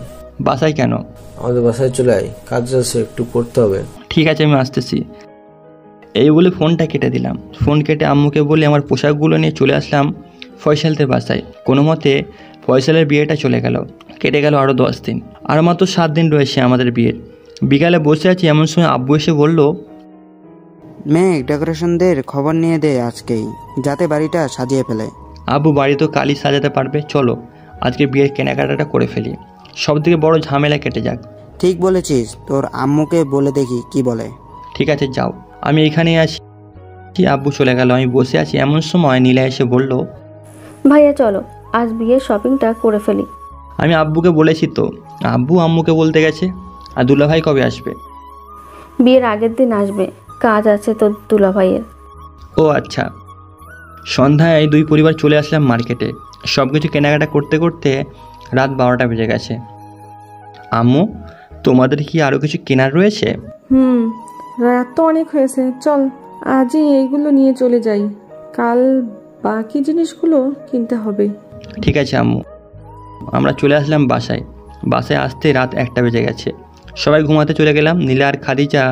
বাসায় কেন? আমাদের বাসায় চলে আয়, কাজ আছে একটু করতে হবে। ঠিক আছে, আমি আসতেছি। এই বলে ফোনটা কেটে দিলাম। ফোন কেটে আম্মুকে বলে আমার পোশাকগুলো নিয়ে চলে আসলাম ফয়সালদের বাসায়। কোনো মতে ফয়সালের বিয়েটা চলে গেল। কেটে গেল আরও 10 দিন। আর মাত্র 7 দিন রয়েছে আমাদের বিয়ের। বিকালে বসে আছি, এমন সময় আব্বু এসে বলল, মেঘ ডেকোরেশনদের খবর নিয়ে দে আজকেই, যাতে বাড়িটা সাজিয়ে ফেলে। আব্বু বাড়ি তো কালই সাজাতে পারবে, চলো আজকে বিয়ের কেনাকাটাটা করে ফেলি, সব থেকে বড় ঝামেলা কেটে যাক। ঠিক বলেছিস, তোর আম্মুকে বলে দেখি কি বলে। ঠিক আছে যাও, আমি এখানেই আছি। আব্বু চলে গেল। আমি বসে আছি, এমন সময় নীলা এসে বলল, ভাইয়া চলো আজ বিয়ের শপিংটা করে ফেলি। আমি আব্বুকে বলেছি তো। আব্বু আম্মুকে বলতে গেছে। আর দুলাভাই কবে আসবে? বিয়ের আগের দিন আসবে, কাজ আছে তো দুলাভাইয়ের। ও আচ্ছা। সন্ধ্যায় 2 পরিবার চলে আসলাম মার্কেটে। সব কিছু কেনাকাটা করতে করতে রাত 12টা বেজে গেছে। আম্মু, তোমাদের কি আরও কিছু কেনার রয়েছে? রাত তো অনেক হয়েছে, চল আজই এইগুলো নিয়ে চলে যাই, কাল বাকি জিনিসগুলো কিনতে হবে। ঠিক আছে আম্মু। আমরা চলে আসলাম বাসায়। বাসায় আসতে রাত 1টা বেজে গেছে। সবাই ঘুমাতে চলে গেলাম। নীলা আর খাদিজা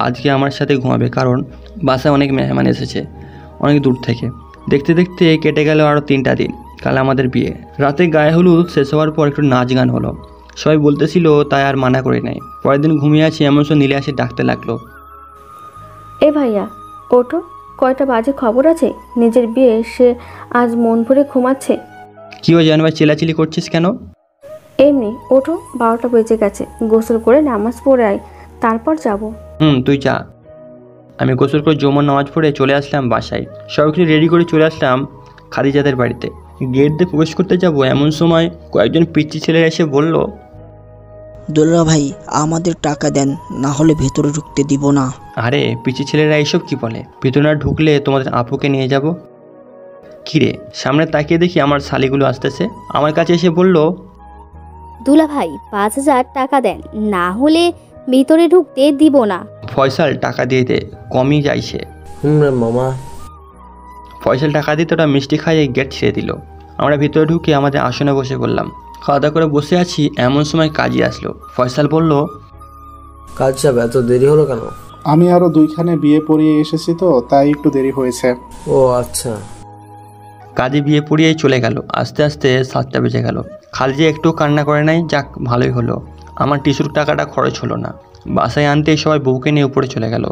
আজকে আমার সাথে ঘুমাবে, কারণ বাসায় অনেক মেহমান এসেছে অনেক দূর থেকে। দেখতে দেখতে কেটে গেল আরও 3টা দিন। কাল আমাদের বিয়ে। রাতে গায়ে হলুদ শেষ হওয়ার পর একটু নাচ গান হলো, সবাই বলতেছিল, তাই আর মানা করি নাই। পরের দিন ঘুমিয়ে আছি এমন সময় নীলা এসে ডাকতে লাগলো, এ ভাইয়া ওঠো, কয়টা বাজে খবর আছে? নিজের বিয়ে সে আজ মন ভরে ঘুমাচ্ছে। কি হয়ে জানবার চিল্লাচিল্লি করছিস কেন? এমনি ওঠো, 12টা বেজে গেছে, গোসল করে নামাজ পড়ে আয়, তারপর যাব। তুই যা। আমি গোসল করে জুমার নামাজ পড়ে চলে আসলাম বাসায়। সবাইকে রেডি করে চলে আসলাম খাদিজাদের বাড়িতে। গেট দিয়ে প্রবেশ করতে যাব এমন সময় কয়েকজন পিচ্চি ছেলেরা এসে বলল, দুলা ভাই আমাদের টাকা দেন, না হলে ভেতরে ঢুকতে দিব না। আরে পিচ্চি ছেলেরা এইসব কি বলে? ভিতরে না ঢুকলে তোমাদের আপুকে নিয়ে যাব। কিরে, সামনে তাকিয়ে দেখি আমার শালিগুলো আসতেছে। আমার কাছে এসে বলল, দুলা ভাই 5,000 টাকা দেন, না হলে ভিতরে ঢুকতে দিব না। ফয়সাল টাকা দিয়ে দে, কমই যাইছে। মামা। ফয়সাল টাকা দিতে ওরা মিষ্টি খাইয়ে গেট ছেড়ে দিল। আমরা ভিতরে ঢুকে আমাদের আসনে বসে পড়লাম। খাওয়া দাওয়া করে বসে আছি এমন সময় কাজী আসলো। ফয়সাল বলল, কাজ সাহেব এত দেরি হলো কেন? আমি আরো 2খানে বিয়ে পড়িয়ে এসেছি তো, তাই একটু দেরি হয়েছে। ও আচ্ছা। কাজী বিয়ে পড়িয়েই চলে গেল। আস্তে আস্তে 7টা বেজে গেল। খালিজা একটু কান্না করে নাই, যাক ভালোই হলো। আমার টিস্যুর টাকাটা খরচ হলো না। বাসায় আনতে সবাই বউকে নিয়ে উপরে চলে গেল।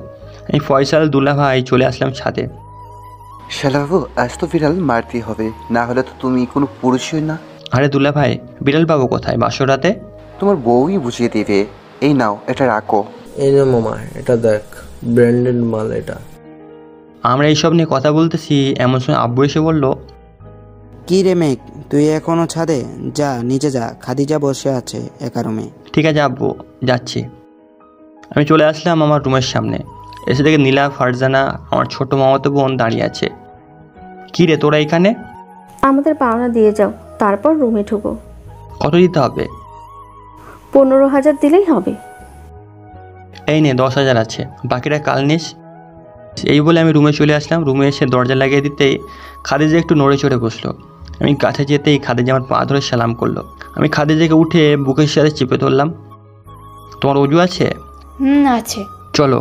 আমি ফয়সাল, দুলা ভাই চলে আসলাম ছাদে। শালাবু, আজ তো বিড়াল মারতেই হবে, না হলে তো তুমি কোনো পুরুষই না। আরে দুলা ভাই, বিড়াল বাবু কোথায়? বাসর রাতে তোমার বউই বুঝিয়ে দেবে। এই নাও, এটা রাখো। এই না মামা, এটা দেখ, ব্র্যান্ডেড মাল এটা। আমরা এইসব নিয়ে কথা বলতেছি এমন সময় আব্বু এসে বলল, কি রে মেঘ, তুই এখনো ছাদে? যা নিচে যা, খাদিজা বসে আছে একা রুমে। ঠিক আছে আব্বু, যাচ্ছি। আমি চলে আসলাম আমার রুমের সামনে। এসে দেখে নীলা, ফারজানা, আমার ছোট মামাতো বোন দাঁড়িয়ে আছে। কি রে তোরা এখানে? আমাদের পাওনা দিয়ে যাও, তারপর রুমে ঢুকো। কত দিতে হবে? 15,000 দিলেই হবে। এই নে 10,000 আছে, বাকিটা কাল নিস। এই বলে আমি রুমে চলে আসলাম। রুমে এসে দরজা লাগিয়ে দিতেই খাদিজা একটু নড়ে চড়ে বসলো। আমি কাছে যেতেই খাদিজা আমার পা ধরে সালাম করলো। আমি খাদিজাকে উঠে বুকের সাথে চেপে ধরলাম। তোমার অজু আছে? আছে। চলো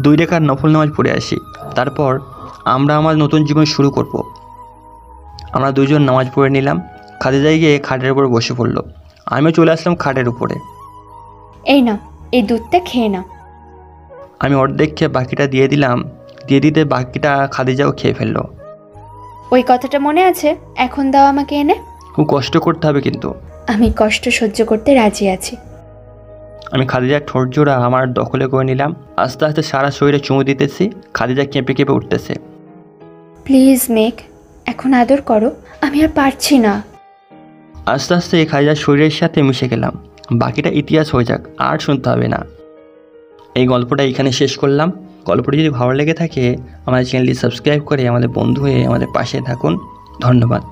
2 রাকাত নফল নামাজ পড়ে আসি, তারপর আমরা আমার নতুন জীবন শুরু করব। আমরা 2 জন নামাজ পড়ে নিলাম। খাদিজা গিয়ে খাটের উপর বসে পড়লো। আমিও চলে আসলাম খাটের উপরে। এই না, এই দুধটা খেয়ে না। আমি অর্ধেক খেয়ে বাকিটা দিয়ে দিলাম। দিয়ে দিতে বাকিটা খাদিজাও খেয়ে ফেললো। ওই কথাটা মনে আছে? এখন দাও আমাকে এনে। খুব কষ্ট করতে হবে কিন্তু। আমি কষ্ট সহ্য করতে রাজি আছি। আমি খাদিজার ঠোঁট জোড়া আমার দখলে করে নিলাম। আস্তে আস্তে সারা শরীরে চুমু দিতেছি। খাদিজা কেঁপে কেঁপে উঠতেছে। প্লিজ মেঘ, এখন আদর করো, আমি আর পারছি না। আস্তে আস্তে খাদিজার শরীরের সাথে মিশে গেলাম। বাকিটা ইতিহাস হয়ে যাক, আর শুনতে হবে না। এই গল্পটা এখানে শেষ করলাম। গল্পটি যদি ভালো লেগে থাকে আমাদের চ্যানেলটি সাবস্ক্রাইব করে আমাদের বন্ধু হয়ে আমাদের পাশে থাকুন। ধন্যবাদ।